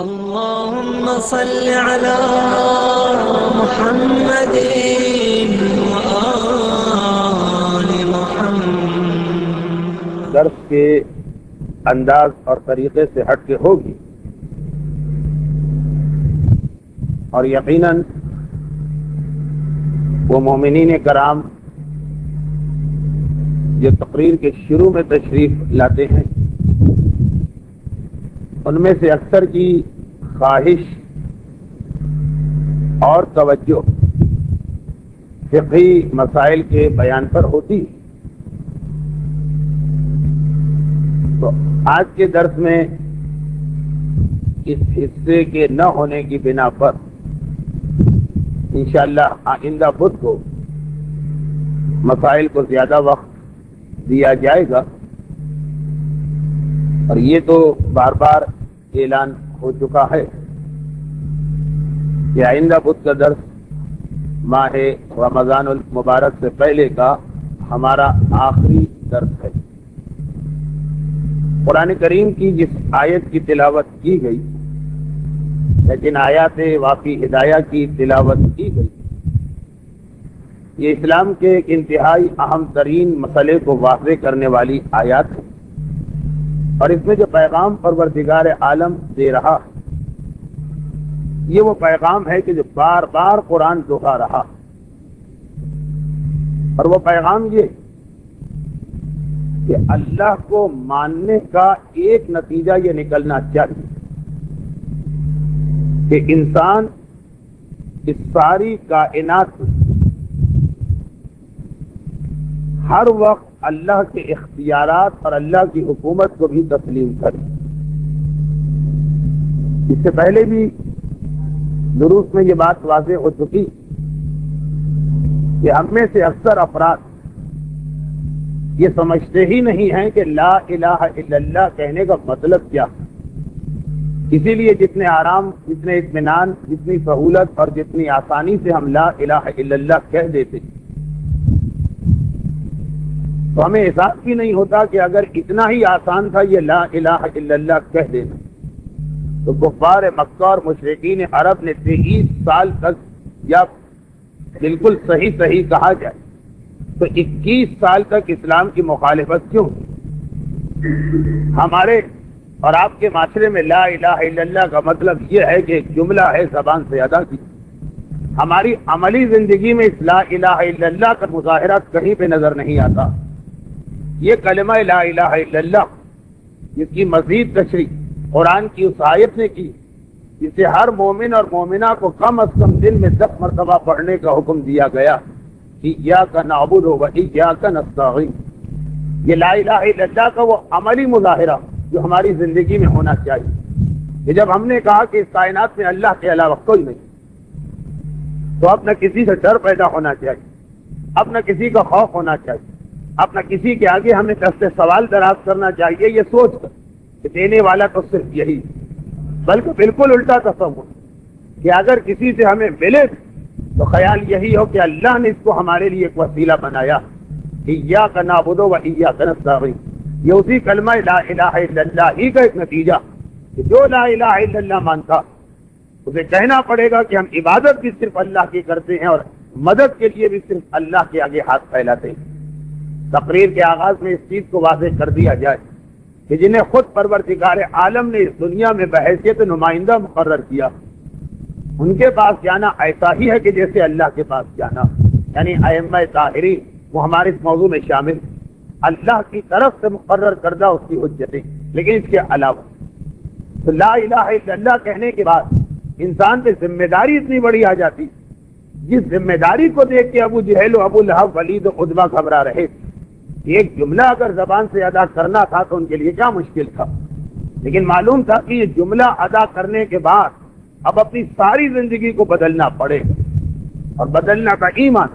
اللهم صل على محمد وآل محمد. درس کے انداز اور طریقے سے ہٹ کے ہوگی، اور یقیناً وہ مومنین کرام جو تقریر کے شروع میں تشریف لاتے ہیں، ان میں سے اکثر کی خواہش اور توجہ فقہی مسائل کے بیان پر ہوتی ہے. تو آج کے درس میں اس حصے کے نہ ہونے کی بنا پر انشاءاللہ آئندہ بدھ کو مسائل کو زیادہ وقت دیا جائے گا، اور یہ تو بار بار اعلان ہو چکا ہے کہ آئندہ بدھ کا درس ماہ رمضان المبارک سے پہلے کا ہمارا آخری درس ہے. قرآن کریم کی جس آیت کی تلاوت کی گئی، لیکن آیات واقعی ہدایہ کی تلاوت کی گئی، یہ اسلام کے ایک انتہائی اہم ترین مسئلے کو واضح کرنے والی آیات ہے، اور اس میں جو پیغام پروردگار عالم دے رہا ہے، یہ وہ پیغام ہے کہ جو بار بار قرآن دہرا رہا، اور وہ پیغام یہ کہ اللہ کو ماننے کا ایک نتیجہ یہ نکلنا چاہیے کہ انسان اس ساری کائنات میں ہر وقت اللہ کے اختیارات اور اللہ کی حکومت کو بھی تسلیم کرے. اس سے پہلے بھی دروس میں یہ بات واضح ہو چکی کہ ہم میں سے اکثر افراد یہ سمجھتے ہی نہیں ہیں کہ لا الہ الا اللہ کہنے کا مطلب کیا. اسی لیے جتنے آرام، جتنے اطمینان، جتنی سہولت اور جتنی آسانی سے ہم لا الہ الا اللہ کہہ دیتے، تو ہمیں احساس بھی نہیں ہوتا کہ اگر اتنا ہی آسان تھا یہ لا الہ الا اللہ کہہ دینا، تو کفار مکہ اور مشرکین عرب نے 23 سال تک، یا بالکل صحیح کہا جائے تو 21 سال تک اسلام کی مخالفت کیوں؟ ہمارے اور آپ کے معاشرے میں لا الہ الا اللہ کا مطلب یہ ہے کہ ایک جملہ ہے زبان سے ادا کی. ہماری عملی زندگی میں اس لا الہ الا اللہ کا مظاہرہ کہیں پہ نظر نہیں آتا. یہ کلمہ لا الہ الا اللہ، جس کی مزید تشریح قرآن کی اس آیت نے کی، جسے ہر مومن اور مومنہ کو کم از کم دن میں 10 مرتبہ پڑھنے کا حکم دیا گیا، ایاک نعبد و ایاک نستعین. یہ لا الہ الا اللہ کا وہ عملی مظاہرہ جو ہماری زندگی میں ہونا چاہیے کہ جب ہم نے کہا کہ اس کائنات میں اللہ کے علاوہ کوئی نہیں، تو اپنا کسی سے ڈر پیدا ہونا چاہیے، اپنا کسی کا خوف ہونا چاہیے، اپنا کسی کے آگے ہمیں دست سوال دراز کرنا چاہیے یہ سوچ کر کہ دینے والا تو صرف یہی، بلکہ بالکل الٹا تصور کہ اگر کسی سے ہمیں ملے تو خیال یہی ہو کہ اللہ نے اس کو ہمارے لیے ایک وسیلہ بنایا. ایاک نعبد و ایاک نستعین، یہ اسی کلمہ لا الہ الا اللہ ہی کا ایک نتیجہ کہ جو لا الہ الا اللہ مانتا اسے کہنا پڑے گا کہ ہم عبادت بھی صرف اللہ کی کرتے ہیں اور مدد کے لیے بھی صرف اللہ کے آگے ہاتھ پھیلاتے ہیں. تقریر کے آغاز میں اس چیز کو واضح کر دیا جائے کہ جنہیں خود پروردگار عالم نے اس دنیا میں بحیثیت نمائندہ مقرر کیا، ان کے پاس جانا ایسا ہی ہے کہ جیسے اللہ کے پاس جانا، یعنی ائمہ طاہرین وہ ہمارے اس موضوع میں شامل، اللہ کی طرف سے مقرر کردہ اس کی حجتیں. لیکن اس کے علاوہ تو لا الہ الا اللہ کہنے کے بعد انسان پہ ذمہ داری اتنی بڑی آ جاتی، جس ذمہ داری کو دیکھ کے ابو جہل و ابو لہب ولید و عتبہ گھبرا رہے. ایک جملہ اگر زبان سے ادا کرنا تھا تو ان کے لیے کیا مشکل تھا، لیکن معلوم تھا کہ یہ جملہ ادا کرنے کے بعد اب اپنی ساری زندگی کو بدلنا پڑے گا، اور بدلنا کا ایمان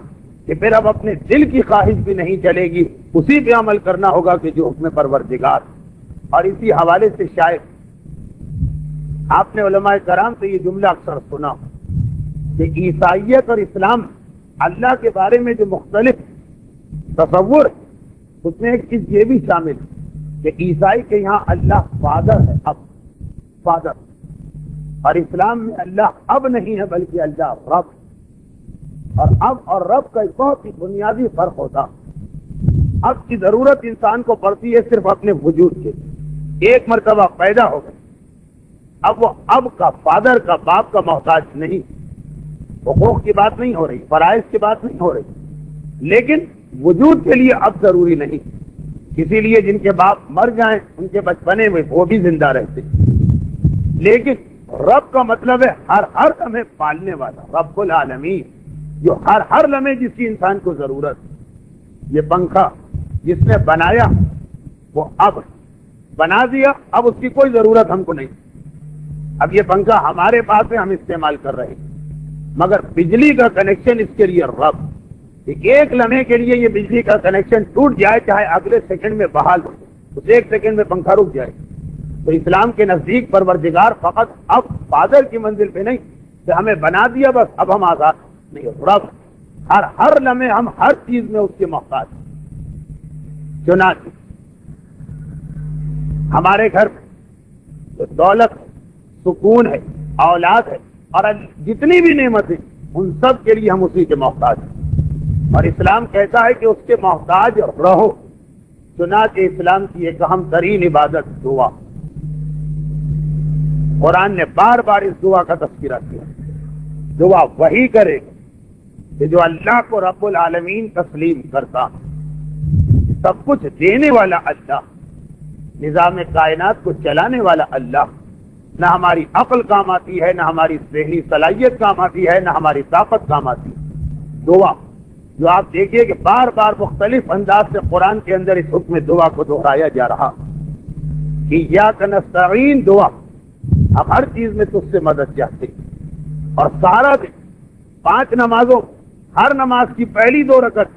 کہ پھر اب اپنے دل کی خواہش بھی نہیں چلے گی، اسی پہ عمل کرنا ہوگا کہ جو حکم پروردگار. اور اسی حوالے سے شاید آپ نے علماء کرام سے یہ جملہ اکثر سنا کہ عیسائیت اور اسلام اللہ کے بارے میں جو مختلف تصور، اس میں ایک چیز یہ بھی شامل کہ عیسائی کے یہاں اللہ فادر ہے، اب فادر، اور اسلام میں اللہ اب نہیں ہے بلکہ اللہ رب، اور اب اور رب کا ایک بہت ہی بنیادی فرق ہوتا۔ اب کی ضرورت انسان کو پڑتی ہے صرف اپنے وجود کے، ایک مرتبہ پیدا ہو گئے اب وہ اب کا، فادر کا، باپ کا محتاج نہیں۔ حقوق کی بات نہیں ہو رہی، فرائض کی بات نہیں ہو رہی، لیکن وجود کے لیے اب ضروری نہیں۔ اسی لیے جن کے باپ مر جائیں ان کے بچپنے میں وہ بھی زندہ رہتے، لیکن رب کا مطلب ہے ہر لمحے پالنے والا، رب العالمین، جو ہر لمحے جس کی انسان کو ضرورت۔ یہ پنکھا جس نے بنایا وہ اب بنا دیا، اب اس کی کوئی ضرورت ہم کو نہیں۔ اب یہ پنکھا ہمارے پاس ہے، ہم استعمال کر رہے ہیں، مگر بجلی کا کنیکشن اس کے لیے رب۔ ایک لمحے کے لیے یہ بجلی کا کنیکشن ٹوٹ جائے، چاہے اگلے سیکنڈ میں بحال ہو، اس ایک سیکنڈ میں پنکھا رک جائے۔ تو اسلام کے نزدیک پروردگار فقط اب فادر کی منزل پہ نہیں کہ ہمیں بنا دیا بس اب ہم آزاد نہیں، رب ہر لمحے ہم ہر چیز میں اس کے محتاج۔ چنانچہ ہمارے گھر میں جو دولت ہے، سکون ہے، اولاد ہے، اور جتنی بھی نعمتیں ان سب کے لیے ہم اسی کے محتاج ہیں، اور اسلام کہتا ہے کہ اس کے محتاج رہو۔ چنانچہ اسلام کی ایک اہم ترین عبادت دعا، قرآن نے بار بار اس دعا کا تذکرہ کیا۔ دعا وہی کرے کہ جو اللہ کو رب العالمین تسلیم کرتا، سب کچھ دینے والا اللہ، نظام کائنات کو چلانے والا اللہ۔ نہ ہماری عقل کام آتی ہے، نہ ہماری ذہنی صلاحیت کام آتی ہے، نہ ہماری طاقت کام آتی ہے۔ دعا جو آپ دیکھیے کہ بار بار مختلف انداز سے قرآن کے اندر اس حکم دعا کو دہرایا جا رہا کہ ایاک نستعین، دعا ہم ہر چیز میں تجھ سے مدد چاہتے، اور سارا دن 5 نمازوں، ہر نماز کی پہلی 2 رکعت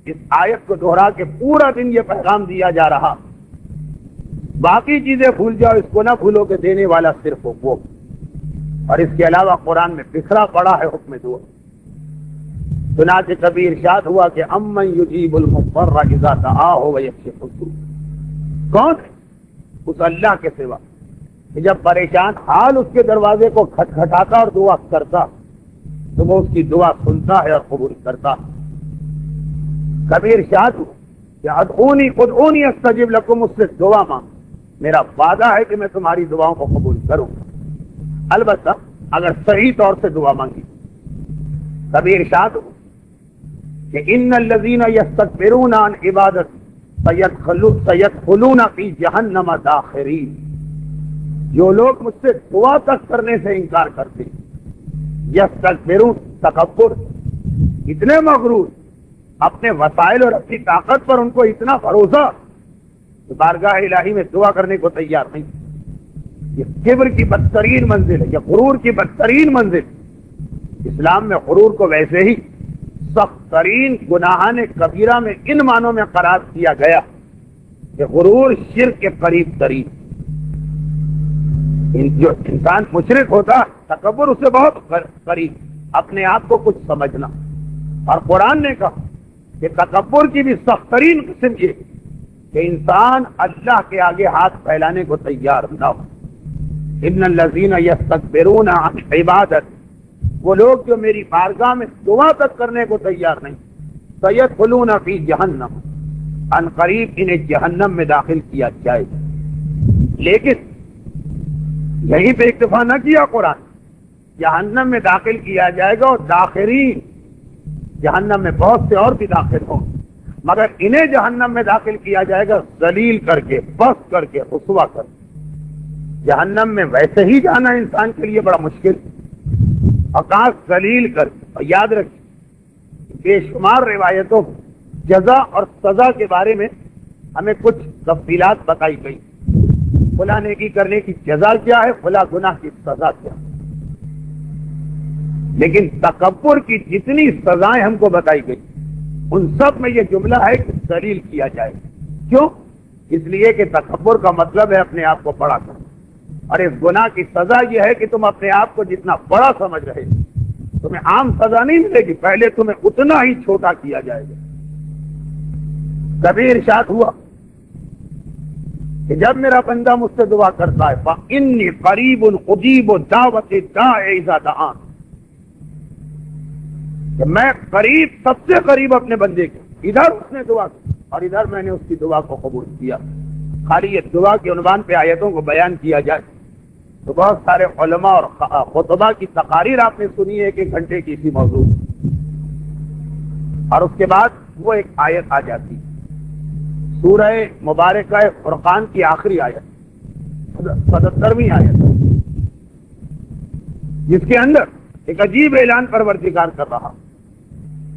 اس آیت کو دہرا کے پورا دن یہ پیغام دیا جا رہا، باقی چیزیں بھول جاؤ، اس کو نہ بھولو کہ دینے والا صرف وہ۔ اور اس کے علاوہ قرآن میں بکھرا پڑا ہے حکم دعا۔ چنانچہ کبھی ارشاد ہوا کہ امن یجیب المضطر اذا دعاہ ویکشف السوء، کون ہے اس اللہ کے سوا کہ جب پریشان حال اس کے دروازے کو کھٹکھٹاتا اور دعا کرتا تو وہ اس کی دعا سنتا ہے اور قبول کرتا۔ کبھی ارشاد ہوا کہ ادعونی استجب لکم، مجھ سے دعا مانگ، میرا وعدہ ہے کہ میں تمہاری دعاؤں کو قبول کروں، البتہ اگر صحیح طور سے دعا مانگی۔ کبھی ارشاد ہوا کہ ان الذین یستکبرون عن عبادتی سیدخلون فی جہنم داخرین، جو لوگ مجھ سے دعا تک کرنے سے انکار کرتے، یستکبرون، تکبر، اتنے مغرور، اپنے وسائل اور اپنی طاقت پر ان کو اتنا بھروسہ کہ بارگاہ الہی میں دعا کرنے کو تیار نہیں۔ یہ کبر کی بدترین منزل ہے، یہ غرور کی بدترین منزل۔ اسلام میں غرور کو ویسے ہی سخت ترین گناہان کبیرہ میں ان معنوں میں قرار دیا گیا کہ غرور شرک کے قریب ترین۔ جو انسان مشرک ہوتا، تکبر اس سے بہت قریب، اپنے آپ کو کچھ سمجھنا۔ اور قرآن نے کہا کہ تکبر کی بھی سخت ترین قسم یہ کہ انسان اللہ کے آگے ہاتھ پھیلانے کو تیار نہ ہو۔ ان الذین یستکبرون عن عبادت، وہ لوگ جو میری بارگاہ میں دعا تک کرنے کو تیار نہیں، سیدخلون فی جہنم، ان قریب انہیں جہنم میں داخل کیا جائے۔ لیکن یہیں پہ اکتفا نہ کیا قرآن، جہنم میں داخل کیا جائے گا، اور داخرین، جہنم میں بہت سے اور بھی داخل ہوں، مگر انہیں جہنم میں داخل کیا جائے گا ذلیل کر کے، بس کر کے، رسوا کر کے۔ جہنم میں ویسے ہی جانا انسان کے لیے بڑا مشکل، آکاش ذلیل کر کے۔ اور یاد رکھیں بے شمار روایتوں جزا اور سزا کے بارے میں ہمیں کچھ تفصیلات بتائی گئی، فلاں نیکی کرنے کی جزا کیا ہے، فلاں گناہ کی سزا کیا ہے، لیکن تکبر کی جتنی سزائیں ہم کو بتائی گئی ان سب میں یہ جملہ ہے کہ ذلیل کیا جائے۔ کیوں؟ اس لیے کہ تکبر کا مطلب ہے اپنے آپ کو بڑا کرنا، اور اس گناہ کی سزا یہ ہے کہ تم اپنے آپ کو جتنا بڑا سمجھ رہے تمہیں عام سزا نہیں ملے گی، پہلے تمہیں اتنا ہی چھوٹا کیا جائے گا۔ کبھی ارشاد ہوا کہ جب میرا بندہ مجھ سے دعا کرتا ہے فَإِنِّي قَرِيبٌ أُجِيبُ دَعْوَةَ الدَّاعِ إِذَا دَعَانِ، کہ میں قریب، سب سے قریب اپنے بندے کے، ادھر اس نے دعا کی اور ادھر میں نے اس کی دعا کو قبول کیا۔ خالی یہ دعا کے عنوان پہ آیتوں کو بیان کیا جائے تو بہت سارے علماء اور خطبہ کی تقاریر آپ نے سنی ہے 1 گھنٹے کی اسی موضوع، اور اس کے بعد وہ ایک آیت آ جاتی، سورہ مبارکہ فرقان کی آخری آیت 77ویں آیت، جس کے اندر ایک عجیب اعلان پروردگار کر رہا،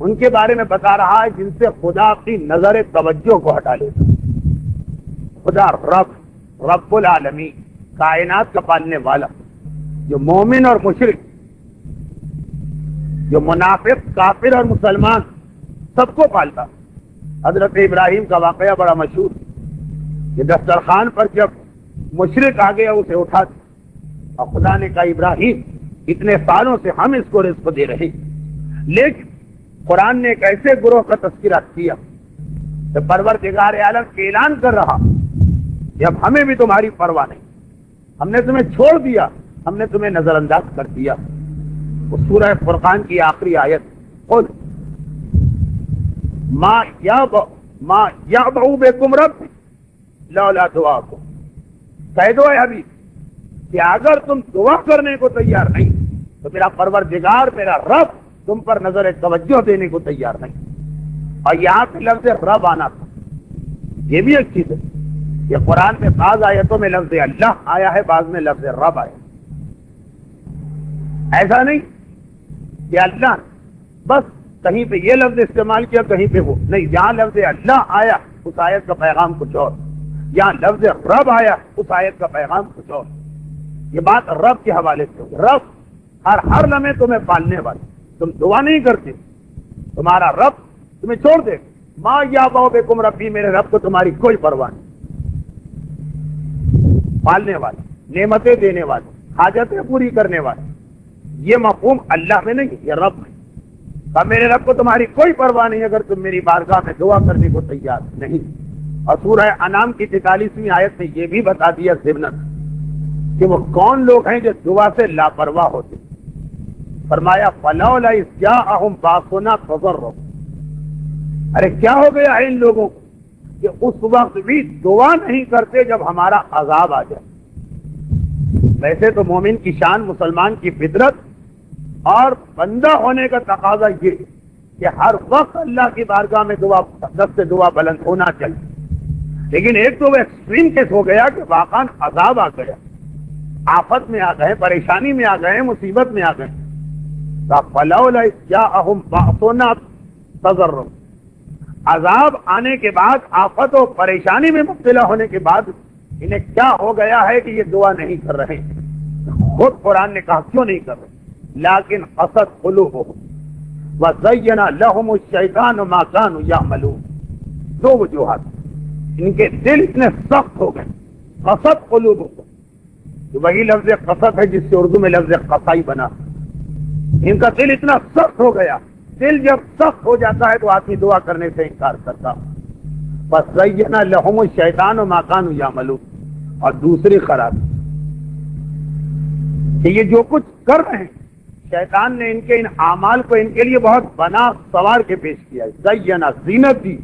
ان کے بارے میں بتا رہا ہے جن سے خدا اپنی نظر توجہ کو ہٹا لیتا۔ خدا رب العالمین، کائنات کا پالنے والا، جو مومن اور مشرک، جو منافق، کافر اور مسلمان، سب کو پالتا۔ حضرت ابراہیم کا واقعہ بڑا مشہور، کہ دسترخوان پر جب مشرک آ گیا اسے اٹھا دیا، اور خدا نے کہا ابراہیم اتنے سالوں سے ہم اس کو رزق دے رہے ہیں، لیکن قرآن نے ایک ایسے گروہ کا تذکرہ کیا کہ پروردگار عالم اعلان کر رہا کہ اب ہمیں بھی تمہاری پرواہ نہیں، ہم نے تمہیں چھوڑ دیا، ہم نے تمہیں نظر انداز کر دیا۔ وہ سورہ فرقان کی آخری آیت، قل ما یعبؤ بکم رب لولا دعاکم، کہہ دو اے حبیب کہ اگر تم دعا کرنے کو تیار نہیں تو میرا پروردگار، میرا رب تم پر نظر توجہ دینے کو تیار نہیں۔ اور یہاں پہ لفظ رب آنا تھا، یہ بھی ایک چیز ہے کہ قرآن میں بعض آیتوں میں لفظ اللہ آیا ہے، بعض میں لفظ رب آیا، ایسا نہیں کہ اللہ بس کہیں پہ یہ لفظ استعمال کیا کہیں پہ وہ نہیں، جہاں لفظ اللہ آیا اس آیت کا پیغام کچھ اور، جہاں لفظ رب آیا اس آیت کا پیغام کچھ اور۔ یہ بات رب کے حوالے سے ہوگی، رب ہر لمحے تمہیں پالنے والا، تم دعا نہیں کرتے تمہارا رب تمہیں چھوڑ دے، ما یعبؤ بکم ربی، میرے رب کو تمہاری کوئی پرواہ نہیں، پالنے والا، نعمتیں دینے والے، حاجتیں پوری کرنے والے، یہ مفہوم اللہ میں نہیں، یہ رب میں۔ میرے رب کو تمہاری کوئی پرواہ نہیں اگر تم میری بارگاہ میں دعا کرنے کو تیار نہیں۔ اور سورہ انعام کی 43ویں آیت میں یہ بھی بتا دیا ضمناً کہ وہ کون لوگ ہیں جو دعا سے لاپرواہ ہوتے، فرمایا فلولا اذ جاءہم باسنا تضرعوا، ارے کیا ہو گیا ہے ان لوگوں کو کہ اس وقت بھی دعا نہیں کرتے جب ہمارا عذاب آ جائے۔ ویسے تو مومن کی شان، مسلمان کی فطرت اور بندہ ہونے کا تقاضا یہ کہ ہر وقت اللہ کی بارگاہ میں دست دعا بلند ہونا چاہیے، لیکن ایک تو وہ ایکسٹریم کیس ہو گیا کہ واقعاً عذاب آ گیا، آفت میں آ گئے، پریشانی میں آ گئے، مصیبت میں آ گئے، فلولا اذ جاءہم باسنا تضرعوا، عذاب آنے کے بعد، آفت و پریشانی میں مبتلا ہونے کے بعد انہیں کیا ہو گیا ہے کہ یہ دعا نہیں کر رہے۔ خود قرآن نے کہا کیوں نہیں کر رہے، لیکن قست قلوبہم وزین لہم الشیطان ما کانوا یعملون، دو وجوہات، ان کے دل اتنے سخت ہو گئے، قست قلوبہم، وہی لفظ قست ہے جس سے اردو میں لفظ قصائی بنا، ان کا دل اتنا سخت ہو گیا، دل جب سخت ہو جاتا ہے تو آدمی دعا کرنے سے انکار کرتا، بس زین لہم الشیطان ما کانوا یعملون۔ اور دوسری خرابی کہ یہ جو کچھ کر رہے ہیں شیطان نے ان کے ان اعمال کو ان کے لیے بہت بنا سوار کے پیش کیا ہے، زینا، زینت دی،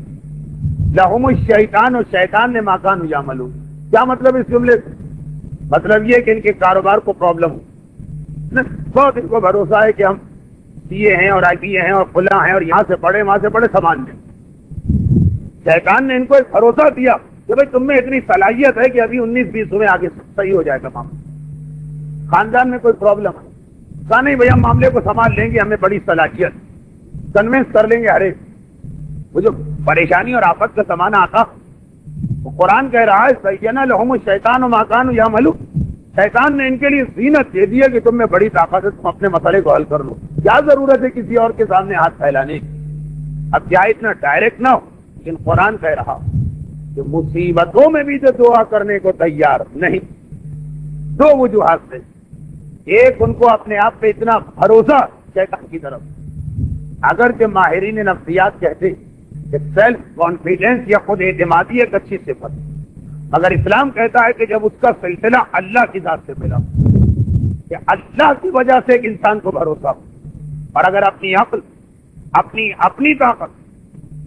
لہم الشیطان، اور شیطان نے ما کانوا یعملون۔ کیا مطلب اس جملے سے؟ مطلب یہ کہ ان کے کاروبار کو پرابلم ہو، بہت ان کو بھروسہ ہے کہ ہم سی اے ہیں اور آئی پی اے ہیں اور فلاں ہیں اور یہاں سے پڑھے وہاں سے پڑھے سامان لیں۔ شیطان نے ان کو ایک بھروسہ دیا کہ بھائی تم میں اتنی صلاحیت ہے کہ ابھی 19-20 میں آگے صحیح ہو جائے گا معاملہ، خاندان میں کوئی پرابلم ہے، کہا نہیں بھائی ہم معاملے کو سنبھال لیں گے، ہمیں بڑی صلاحیت، کنوینس کر لیں گے ہر ایک۔ وہ جو پریشانی اور آفت کا زمانہ آتا، وہ قرآن کہہ رہا ہے زینا لہم الشیطان ما کانوا یعملون، شیطان نے ان کے لیے زینت دے دی ہے کہ تم میں بڑی طاقت ہے، تم اپنے مسئلے کو حل کر لو، کیا ضرورت ہے کسی اور کے سامنے ہاتھ پھیلانے کی۔ اب کیا اتنا ڈائریکٹ نہ ہو، لیکن قرآن کہہ رہا کہ مصیبتوں میں بھی تو دعا کرنے کو تیار نہیں، دو وجوہات سے، ایک ان کو اپنے آپ پہ اتنا بھروسہ شیطان کی طرف، اگرچہ ماہرین نفسیات کہتے کہ سیلف کانفیڈنس یا خود اعتمادی ایک اچھی صفت، مگر اسلام کہتا ہے کہ جب اس کا سلسلہ اللہ کی ذات سے ملا کہ اللہ کی وجہ سے ایک انسان کو بھروسہ ہو، اور اگر اپنی عقل اپنی طاقت،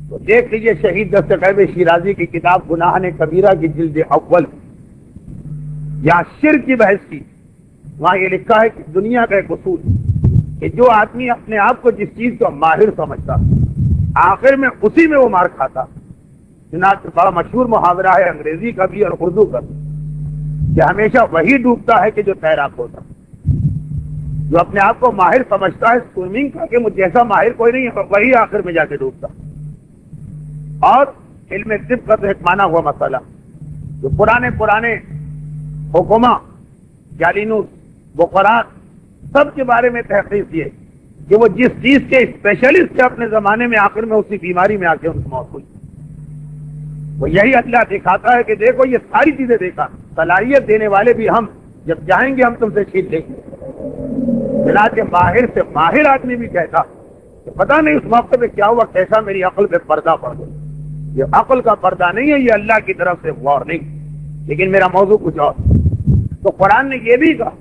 تو دیکھ لیجئے شہید دستغیب شیرازی کی کتاب گناہ کبیرہ کی جلد اول یا شرک کی بحث کی، وہاں یہ لکھا ہے کہ دنیا کا ایک اصول کہ جو آدمی اپنے آپ کو جس چیز کو ماہر سمجھتا آخر میں اسی میں وہ مار کھاتا۔ چنانچہ بڑا مشہور محاورہ ہے انگریزی کا بھی اور اردو کا بھی کہ ہمیشہ وہی ڈوبتا ہے کہ جو تیراک ہوتا، جو اپنے آپ کو ماہر سمجھتا ہے سوئمنگ کا کہ مجھ جیسا ماہر کوئی نہیں ہے، وہی آخر میں جا کے ڈوبتا۔ اور علم طب کا تو ایک مانا ہوا مسئلہ جو پرانے حکما جالینوس بخارات سب کے بارے میں تحقیق کی ہے کہ وہ جس چیز کے اسپیشلسٹ تھے اپنے زمانے میں آخر میں اسی بیماری میں آ کے ان کی موت ہوئی۔ وہ یہی اللہ دکھاتا ہے کہ دیکھو یہ ساری چیزیں دیکھا، صلاحیت دینے والے بھی ہم، جب چاہیں گے ہم تم سے چھین لیں گے۔ چنانچہ ماہر سے ماہر آدمی بھی کہتا کہ پتہ نہیں اس موقع پہ کیا ہوا، کیسا میری عقل پہ پردہ پڑ گیا۔ یہ عقل کا پردہ نہیں ہے، یہ اللہ کی طرف سے وارننگ۔ لیکن میرا موضوع کچھ اور، تو قرآن نے یہ بھی کہا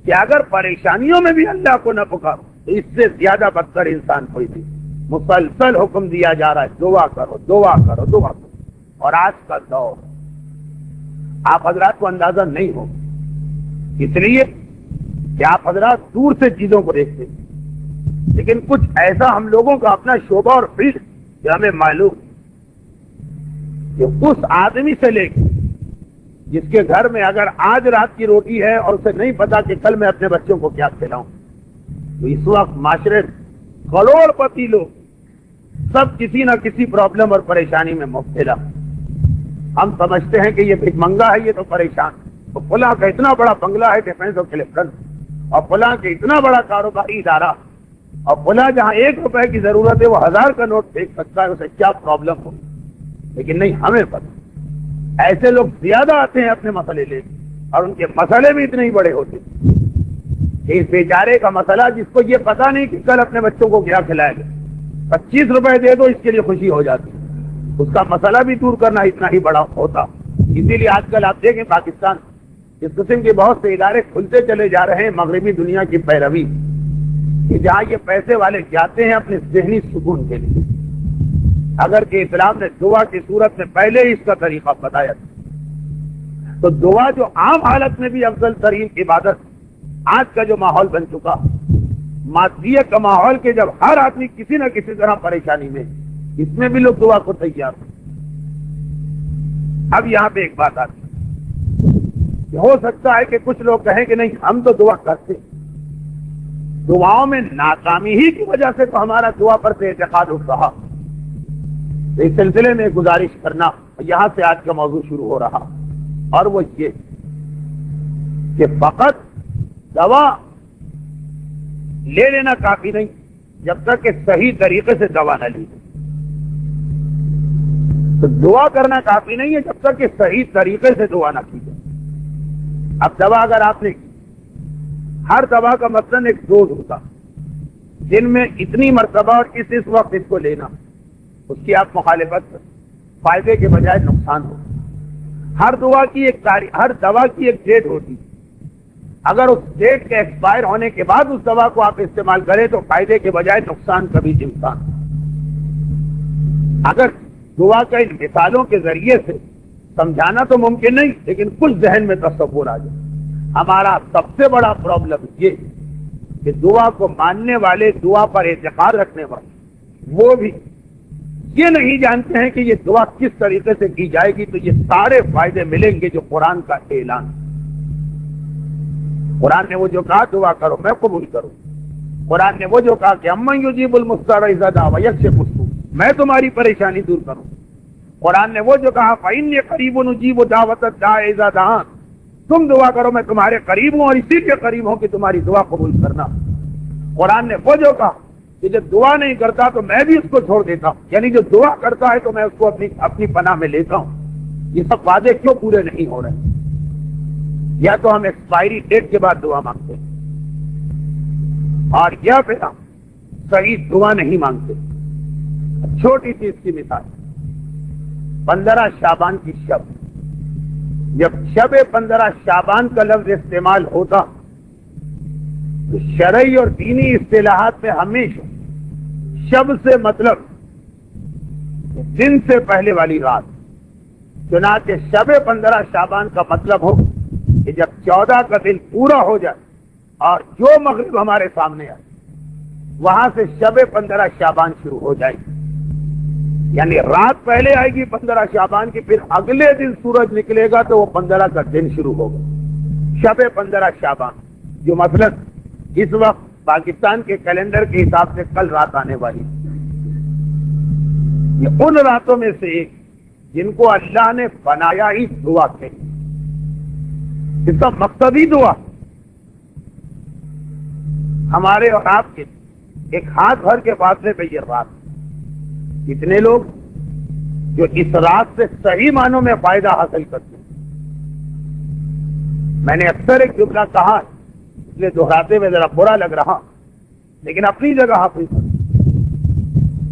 کہ اگر پریشانیوں میں بھی اللہ کو نہ پکارو تو اس سے زیادہ بدتر انسان کوئی نہیں۔ مسلسل حکم دیا جا رہا ہے دعا کرو دعا کرو دعا کرو۔ اور آج کا دور آپ حضرات کو اندازہ نہیں ہو، اس لیے کہ آپ حضرات دور سے چیزوں کو دیکھتے ہیں، لیکن کچھ ایسا ہم لوگوں کا اپنا شعبہ اور فیلڈ کہ ہمیں معلوم کہ اس آدمی سے لے کے جس کے گھر میں اگر آج رات کی روٹی ہے اور اسے نہیں پتا کہ کل میں اپنے بچوں کو کیا کھلاؤں، تو اس وقت معاشرے کروڑ پتی لوگ سب کسی نہ کسی پرابلم اور پریشانی میں مبتلا۔ ہم سمجھتے ہیں کہ یہ بھیک منگا ہے، یہ تو پریشان، تو فلاں کا اتنا بڑا بنگلہ ہے ڈیفینس اور کلیکٹر، اور فلاں کے اتنا بڑا کاروباری ادارہ، اور فلاں جہاں 1 روپے کی ضرورت ہے وہ 1000 کا نوٹ پھینک سکتا ہے، اسے کیا پرابلم ہو۔ لیکن نہیں، ہمیں پتہ ایسے لوگ زیادہ آتے ہیں اپنے مسئلے لے کے، اور ان کے مسئلے بھی اتنے ہی بڑے ہوتے ہیں کہ اس بیچارے کا مسئلہ جس کو یہ پتا نہیں کہ کل اپنے بچوں کو کیا کھلائے گا، 25 روپے دے دو اس کے لیے خوشی ہو جاتی، اس کا مسئلہ بھی دور کرنا اتنا ہی بڑا ہوتا۔ اسی لیے آج کل آپ دیکھیں پاکستان اس قسم کے بہت سے ادارے کھلتے چلے جا رہے ہیں مغربی دنیا کی پیروی، کہ جہاں یہ پیسے والے جاتے ہیں اپنے ذہنی سکون کے لیے، اگر کہ اسلام نے دعا کی صورت میں پہلے ہی اس کا طریقہ بتایا تھا۔ تو دعا جو عام حالت میں بھی افضل ترین عبادت، آج کا جو ماحول بن چکا مادیت کا ماحول کہ جب ہر آدمی کسی نہ کسی طرح پریشانی میں، اس میں بھی لوگ دعا کو تیار ہیں۔ اب یہاں پہ ایک بات آتی ہے کہ ہو سکتا ہے کہ کچھ لوگ کہیں کہ نہیں ہم تو دعا کرتے، دعاؤں میں ناکامی ہی کی وجہ سے تو ہمارا دعا پر سے اعتقاد اٹھ رہا۔ اس سلسلے میں گزارش کرنا، یہاں سے آج کا موضوع شروع ہو رہا، اور وہ یہ کہ فقط دوا لے لینا کافی نہیں جب تک کہ صحیح طریقے سے دوا نہ لی، تو دعا کرنا کافی نہیں ہے جب تک کہ صحیح طریقے سے دعا نہ کی جائے۔ اب دوا اگر آپ نے کی، ہر دوا کا مثلاً ایک ڈوز ہوتا، دن میں اتنی مرتبہ اور اس وقت اس کو لینا، اس کی آپ مخالفت فائدے کے بجائے نقصان ہو۔ ہر دوا کی ایک تاریخ، ہر دوا کی ایک ڈیٹ ہوتی، اگر اس ڈیٹ کے ایکسپائر ہونے کے بعد اس دوا کو آپ استعمال کریں تو فائدے کے بجائے نقصان کا بھی امکان۔ اگر دعا کا ان مثالوں کے ذریعے سے سمجھانا تو ممکن نہیں، لیکن کچھ ذہن میں تصور آ جائے۔ ہمارا سب سے بڑا پرابلم یہ کہ دعا کو ماننے والے، دعا پر اعتقاد رکھنے والے، وہ بھی یہ نہیں جانتے ہیں کہ یہ دعا کس طریقے سے کی جائے گی تو یہ سارے فائدے ملیں گے جو قرآن کا اعلان۔ قرآن نے وہ جو کہا دعا کرو میں قبول کروں، قرآن نے وہ جو کہا کہ امن یجیب المضطر اذا دعا ویکشف السوء، میں تمہاری پریشانی دور کروں، قرآن نے وہ جو کہا فإنی قریب اجیب دعوت الداع اذا دعان، تم دعا کرو میں تمہارے قریب ہوں اور اسی کے قریب ہوں کہ تمہاری دعا قبول کرنا۔ قرآن نے وہ جو کہا کہ جو دعا نہیں کرتا تو میں بھی اس کو چھوڑ دیتا ہوں، یعنی جو دعا کرتا ہے تو میں اس کو اپنی پناہ میں لیتا ہوں۔ یہ سب وعدے کیوں پورے نہیں ہو رہے؟ یا تو ہم ایکسپائری ڈیٹ کے بعد دعا مانگتے ہیں، اور یا پھر ہم صحیح دعا نہیں مانگتے۔ چھوٹی سی اس کی مثال، 15 شعبان کی شب جب شب 15 شعبان کا لفظ استعمال ہوتا تو شرعی اور دینی اصطلاحات میں ہمیشہ شب سے مطلب دن سے پہلے والی رات، چنانچہ شب 15 شعبان کا مطلب ہو کہ جب 14 کا دن پورا ہو جائے اور جو مغرب ہمارے سامنے آئے وہاں سے شب 15 شعبان شروع ہو جائے، یعنی رات پہلے آئے گی 15 شعبان کی، پھر اگلے دن سورج نکلے گا تو وہ 15 کا دن شروع ہوگا، شب 15 شعبان، جو مثلاً اس وقت پاکستان کے کیلنڈر کے حساب سے کل رات آنے والی، یہ ان راتوں میں سے ایک جن کو اللہ نے بنایا ہی دعا کے، اس کا مقصد ہی دعا، ہمارے اور آپ کے ایک ہاتھ بھر کے فاصلے پہ یہ رات، کتنے لوگ جو اس رات سے صحیح معنوں میں فائدہ حاصل کرتے ہیں۔ میں نے اکثر ایک جملہ کہا ہے، اس لیے دہراتے ہوئے ذرا برا لگ رہا، لیکن اپنی جگہ حقیقت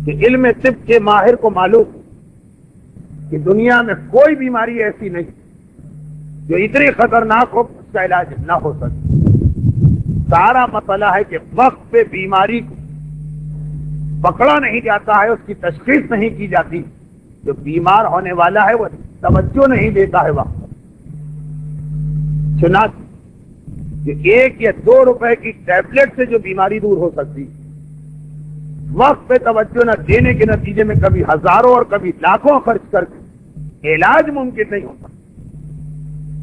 کہ علم طب کے ماہر کو معلوم کہ دنیا میں کوئی بیماری ایسی نہیں جو اتنی خطرناک ہو اس کا علاج نہ ہو سکے۔ سارا مسئلہ ہے کہ وقت پہ بیماری کو پکڑا نہیں جاتا ہے، اس کی تشخیص نہیں کی جاتی، جو بیمار ہونے والا ہے وہ توجہ نہیں دیتا ہے وقت پر۔ چنانچہ جو 1 یا 2 روپے کی ٹیبلٹ سے جو بیماری دور ہو سکتی، وقت پہ توجہ نہ دینے کے نتیجے میں کبھی ہزاروں اور کبھی لاکھوں خرچ کر کے علاج ممکن نہیں ہوتا۔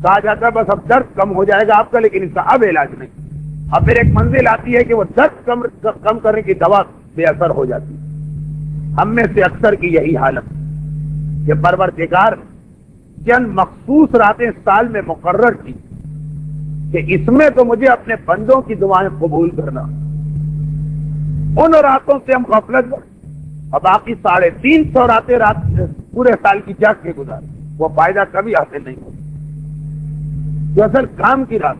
کہا جاتا ہے بس اب درد کم ہو جائے گا آپ کا، لیکن اس کا اب علاج نہیں، اب پھر ایک منزل آتی ہے کہ وہ درد کم کرنے کی دوا بے اثر ہو جاتی ہے۔ ہم میں سے اکثر کی یہی حالت کہ پروردگار چند مخصوص راتیں سال میں مقرر کی کہ اس میں تو مجھے اپنے بندوں کی دعائیں قبول کرنا، ان راتوں سے ہم غفلت اور باقی 350 راتیں پورے سال کی جاگ کے گزارے، وہ فائدہ کبھی حاصل نہیں ہوتا۔ جو اصل کام کی رات،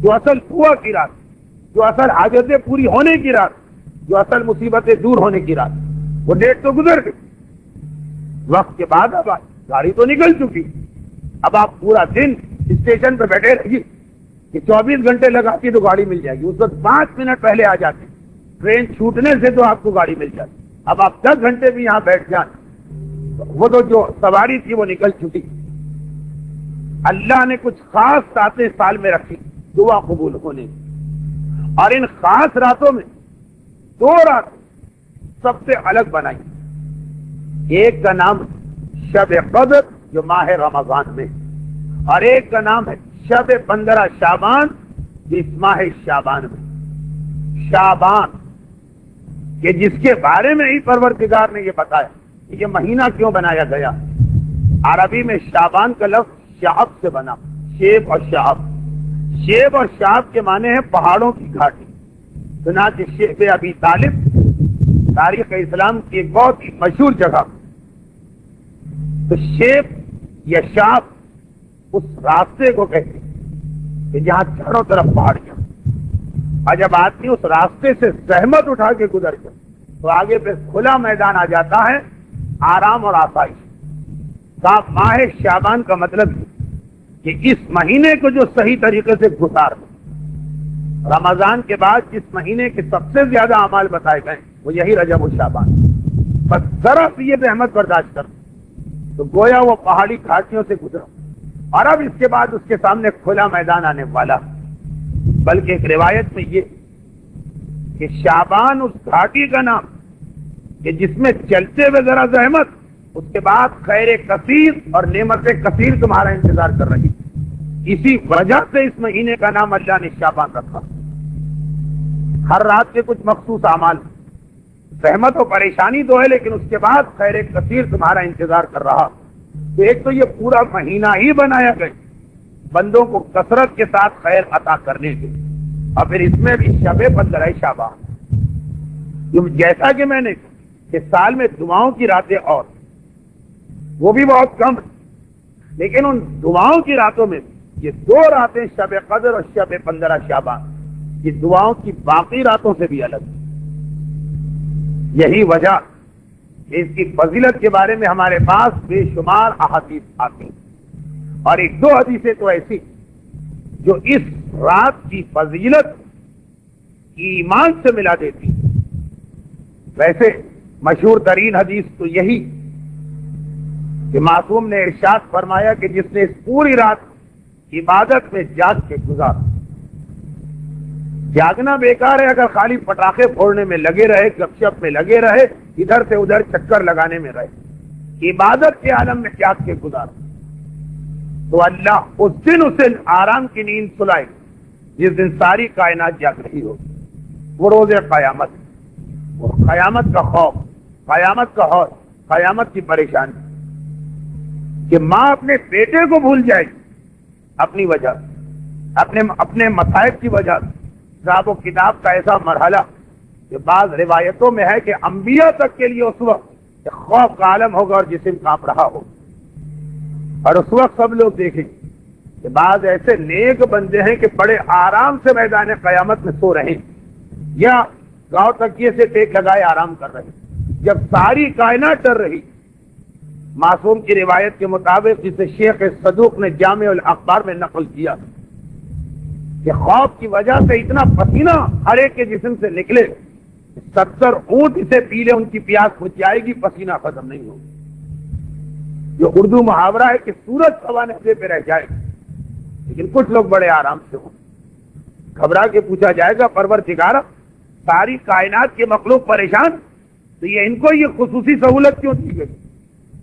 جو اصل دعا کی رات، جو اصل حاجتیں پوری ہونے کی رات، جو اصل مصیبتیں دور ہونے کی رات، وہ ڈیٹ تو گزر گئی، وقت کے بعد اب گاڑی تو نکل چکی، اب آپ پورا دن اسٹیشن پہ بیٹھے رہیے کہ 24 گھنٹے لگاتی تو گاڑی مل جائے گی، اس وقت 5 منٹ پہلے آ جاتے، ٹرین چھوٹنے سے تو آپ کو گاڑی مل جاتی، اب آپ 10 گھنٹے بھی یہاں بیٹھ جائیں وہ تو جو سواری تھی وہ نکل چکی۔ اللہ نے کچھ خاص راتیں سال میں رکھی دعا قبول ہونے کی، اور ان خاص راتوں میں 2 رات سب سے الگ بنائی، ایک کا نام شب قدر جو ماہ رمضان میں، اور ایک کا نام ہے شب 15 شعبان جو اس ماہ شعبان میں۔ شعبان کہ جس کے بارے میں ہی پروردگار نے یہ بتایا کہ یہ مہینہ کیوں بنایا گیا، عربی میں شعبان کا لفظ شعب سے بنا، شیب اور شعب، شیب اور شعب کے معنی ہے پہاڑوں کی گھاٹی، چنانچہ شیب ابی طالب تاریخ اسلام کی ایک بہت ہی مشہور جگہ، تو شیب یا شعب اس راستے کو کہتے ہیں کہ جہاں چاروں طرف پہاڑیاں، اور جب آدمی اس راستے سے زحمت اٹھا کے گزر جائے تو آگے پہ کھلا میدان آ جاتا ہے، آرام اور آسائش۔ صاحب ماہ شعبان کا مطلب کہ اس مہینے کو جو صحیح طریقے سے گزار دے، رمضان کے بعد جس مہینے کے سب سے زیادہ اعمال بتائے گئے وہ یہی رجب و شعبان، بس ذرا سی یہ زحمت برداشت کر تو گویا وہ پہاڑی گھاٹیوں سے گزرا، اور اب اس کے بعد اس کے سامنے کھلا میدان آنے والا۔ بلکہ ایک روایت میں یہ کہ شعبان اس گھاٹی کا نام کہ جس میں چلتے ہوئے ذرا زحمت، اس کے بعد خیر کثیر اور نعمت کثیر تمہارا انتظار کر رہی، اسی وجہ سے اس مہینے کا نام اللہ نے شعبان رکھا۔ ہر رات کے کچھ مخصوص اعمال، زحمت و پریشانی تو ہے لیکن اس کے بعد خیر کثیر تمہارا انتظار کر رہا۔ تو ایک تو یہ پورا مہینہ ہی بنایا گیا بندوں کو کثرت کے ساتھ خیر عطا کرنے کے، اور پھر اس میں بھی شب 15 شعبان، جیسا کہ میں نے کہ سال میں دعاؤں کی راتیں اور وہ بھی بہت کم، لیکن ان دعاؤں کی راتوں میں یہ 2 راتیں شب قدر اور شب 15 شعبان یہ دعاؤں کی باقی راتوں سے بھی الگ۔ یہی وجہ کہ اس کی فضیلت کے بارے میں ہمارے پاس بے شمار احادیث آتی، اور ایک دو حدیثیں تو ایسی جو اس رات کی فضیلت ایمان سے ملا دیتی. ویسے مشہور ترین حدیث تو یہی کہ معصوم نے ارشاد فرمایا کہ جس نے اس پوری رات عبادت میں جاگ کے گزارا. جاگنا بیکار ہے اگر خالی پٹاخے پھوڑنے میں لگے رہے, گپ شپ میں لگے رہے, ادھر سے ادھر چکر لگانے میں رہے. عبادت کے عالم میں جاگ کے گزارا تو اللہ اس دن اسے آرام کی نیند سلائے جس دن ساری کائنات جاگ رہی ہوگی. وہ روز قیامت, وہ قیامت کا خوف, قیامت کا حوص, قیامت کی پریشانی کہ ماں اپنے بیٹے کو بھول جائے گی اپنی وجہ, اپنے مصائب کی وجہ. حساب و کتاب کا ایسا مرحلہ کہ بعض روایتوں میں ہے کہ انبیاء تک کے لیے اس وقت خوف کا عالم ہوگا اور جسم کانپ رہا ہوگا. اور اس وقت سب لوگ دیکھیں کہ بعض ایسے نیک بندے ہیں کہ بڑے آرام سے میدان قیامت میں سو رہے ہیں یا گاؤں تکیے سے ٹیک لگائے آرام کر رہے ہیں جب ساری کائنات ڈر رہی. معصوم کی روایت کے مطابق جسے شیخ صدوق نے جامع الاخبار میں نقل کیا کہ خوف کی وجہ سے اتنا پسینہ ہر ایک کے جسم سے نکلے 70 اونٹ اسے پی لے ان کی پیاس بجھ جائے گی, پسینہ ختم نہیں ہوگا. جو اردو محاورہ ہے کہ سورج سوانے پہ رہ جائے گا. لیکن کچھ لوگ بڑے آرام سے ہوں. گھبرا کے پوچھا جائے گا پروردگارا ساری کائنات کے مخلوق پریشان تو یہ ان کو یہ خصوصی سہولت کیوں دی گئی؟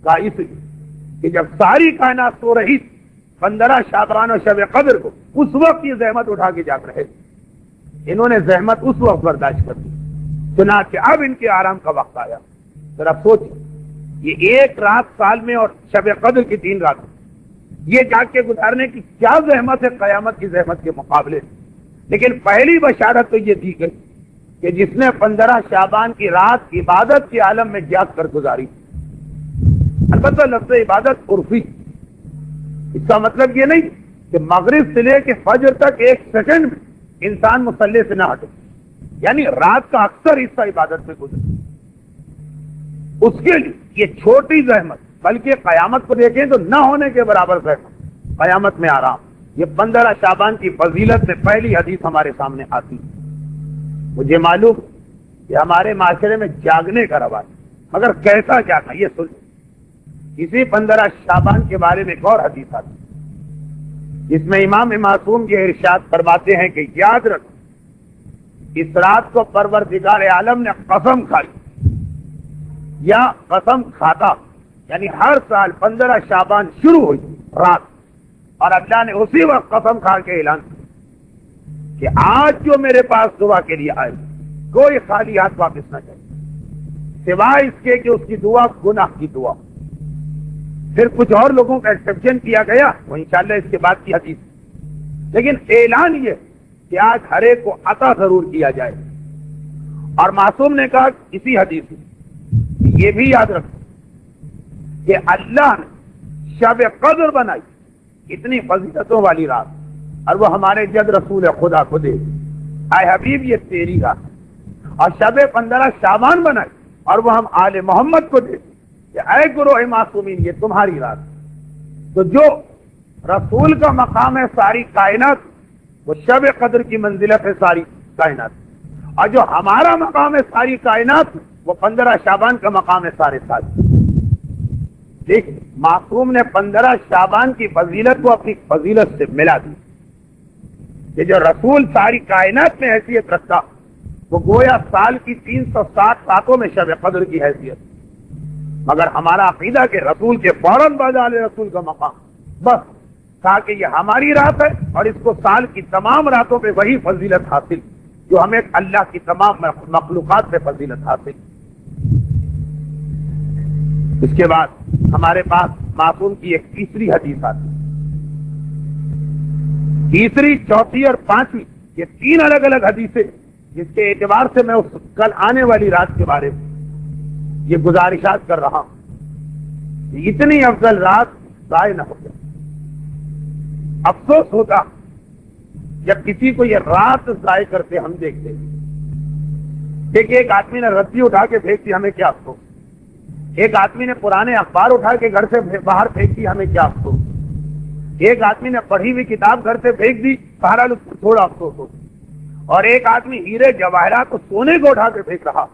کہا اس لیے کہ جب ساری کائنات سو رہی 15 شعبان اور شب قدر کو اس وقت یہ زحمت اٹھا کے جاگ رہے, انہوں نے زحمت اس وقت برداشت کر دی. چنانچہ اب ان کے آرام کا وقت آیا. ذرا سوچیں یہ ایک رات سال میں اور شب قدر کی 3 راتیں یہ جاگ کے گزارنے کی کیا زحمت ہے قیامت کی زحمت کے مقابلے. لیکن پہلی بشارت تو یہ دی گئی کہ جس نے 15 شعبان کی رات عبادت کے عالم میں جاگ کر گزاری. البتہ لفظ عبادت عرفی, اس کا مطلب یہ نہیں کہ مغرب سے لے کے فجر تک 1 سیکنڈ میں انسان مصلی سے نہ ہٹے, یعنی رات کا اکثر حصہ عبادت میں گزرے. اس کے لیے یہ چھوٹی زحمت, بلکہ قیامت کو دیکھیں تو نہ ہونے کے برابر زحمت, قیامت میں آرام. یہ 15 شعبان کی فضیلت میں پہلی حدیث ہمارے سامنے آتی. مجھے معلوم کہ ہمارے معاشرے میں جاگنے کا رواج, مگر کیسا جاگنا یہ سن. اسی 15 شعبان کے بارے میں ایک اور حدیث آتی جس میں امام معصوم یہ ارشاد فرماتے ہیں کہ یاد رکھ اس رات کو پروردگار عالم نے قسم کھائی یا قسم کھاتا, یعنی ہر سال 15 شعبان شروع ہوئی رات اور اللہ نے اسی وقت قسم کھا کے اعلان کیا کہ آج جو میرے پاس دعا کے لیے آئے کوئی خالی ہاتھ واپس نہ جائے سوائے اس کے کہ اس کی دعا گناہ کی دعا. پھر کچھ اور لوگوں کا ایکسپشن کیا گیا, وہ انشاءاللہ اس کے بعد کی حدیث. لیکن اعلان یہ کہ آج ہر ایک کو عطا ضرور کیا جائے. اور معصوم نے کہا اسی حدیث میں یہ بھی یاد رکھو کہ اللہ نے شب قدر بنائی اتنی فضیلتوں والی رات, اور وہ ہمارے جد رسول خدا کو دے اے حبیب یہ تیری رات, اور شب 15 شعبان بنائی اور وہ ہم آل محمد کو دے کہ اے گروہ معصومین یہ تمہاری رات. تو جو رسول کا مقام ہے ساری کائنات وہ شب قدر کی منزلت ہے ساری کائنات, اور جو ہمارا مقام ہے ساری کائنات وہ 15 شعبان کا مقام ہے سارے سال. دیکھ معصوم نے 15 شعبان کی فضیلت کو اپنی فضیلت سے ملا دی. یہ جو رسول ساری کائنات میں حیثیت رکھتا وہ گویا سال کی 360 راتوں میں شب قدر کی حیثیت, مگر ہمارا عقیدہ کہ رسول کے فوراً بعد آل رسول کا مقام بس کہا کہ یہ ہماری رات ہے اور اس کو سال کی تمام راتوں پہ وہی فضیلت حاصل جو ہمیں اللہ کی تمام مخلوقات پہ فضیلت حاصل. اس کے بعد ہمارے پاس معصوم کی ایک تیسری حدیث آتی, تیسری, چوتھی اور 5ویں, یہ 3 الگ الگ حدیثیں جس کے اعتبار سے میں اس کل آنے والی رات کے بارے میں یہ گزارشات کر رہا ہوں. اتنی افضل رات ضائع نہ ہو جائے. افسوس ہوتا جب کسی کو یہ رات ضائع کرتے ہم دیکھتے. دیکھیے ایک آدمی نے رسی اٹھا کے پھینک دی, ہمیں کیا افسوس. ایک آدمی نے پرانے اخبار اٹھا کے گھر سے باہر پھینک دی, ہمیں کیا افسوس. ایک آدمی نے پڑھی ہوئی کتاب گھر سے پھینک دی، بہرحال اس کو تھوڑا افسوس ہو، اور ایک آدمی ہیرے جواہرات کو سونے کو اٹھا کے پھینک رہا،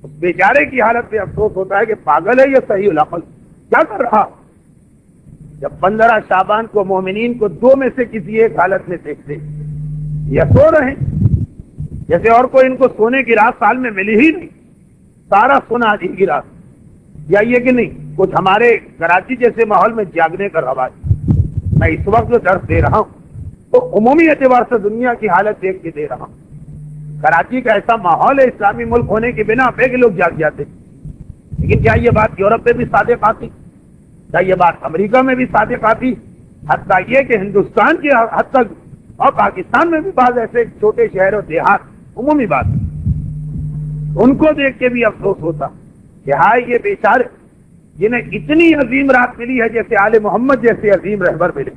اس بیچارے کی حالت پہ افسوس ہوتا ہے کہ پاگل ہے یا صحیح العقل، کیا کر رہا؟ جب 15 شعبان کو مومنین کو دو میں سے کسی ایک حالت میں دیکھتے یا سو رہے ہیں، جیسے اور کوئی ان کو سونے کی رات سال میں ملی ہی نہیں، سارا سونا آج ہی کی رات، یا یہ کہ نہیں کچھ ہمارے کراچی جیسے ماحول میں جاگنے کا رواج۔ میں اس وقت جو درس دے رہا ہوں تو عمومی اعتبار سے دنیا کی حالت دیکھ کے دے رہا ہوں۔ کراچی کا ایسا ماحول ہے اسلامی ملک ہونے کی بنا پہ کہ لوگ جاگ جاتے، لیکن کیا یہ بات یورپ میں بھی صادق آتی؟ کیا یہ بات امریکہ میں بھی صادق آتی؟ حتیٰ یہ کہ ہندوستان کی حد تک اور پاکستان میں بھی بعض ایسے چھوٹے شہر و دیہات عمومی بات، ان کو دیکھ کے بھی افسوس ہوتا کہ ہائے یہ بیچارے جنہیں اتنی عظیم رات ملی ہے جیسے آل محمد جیسے عظیم رہبر ملے،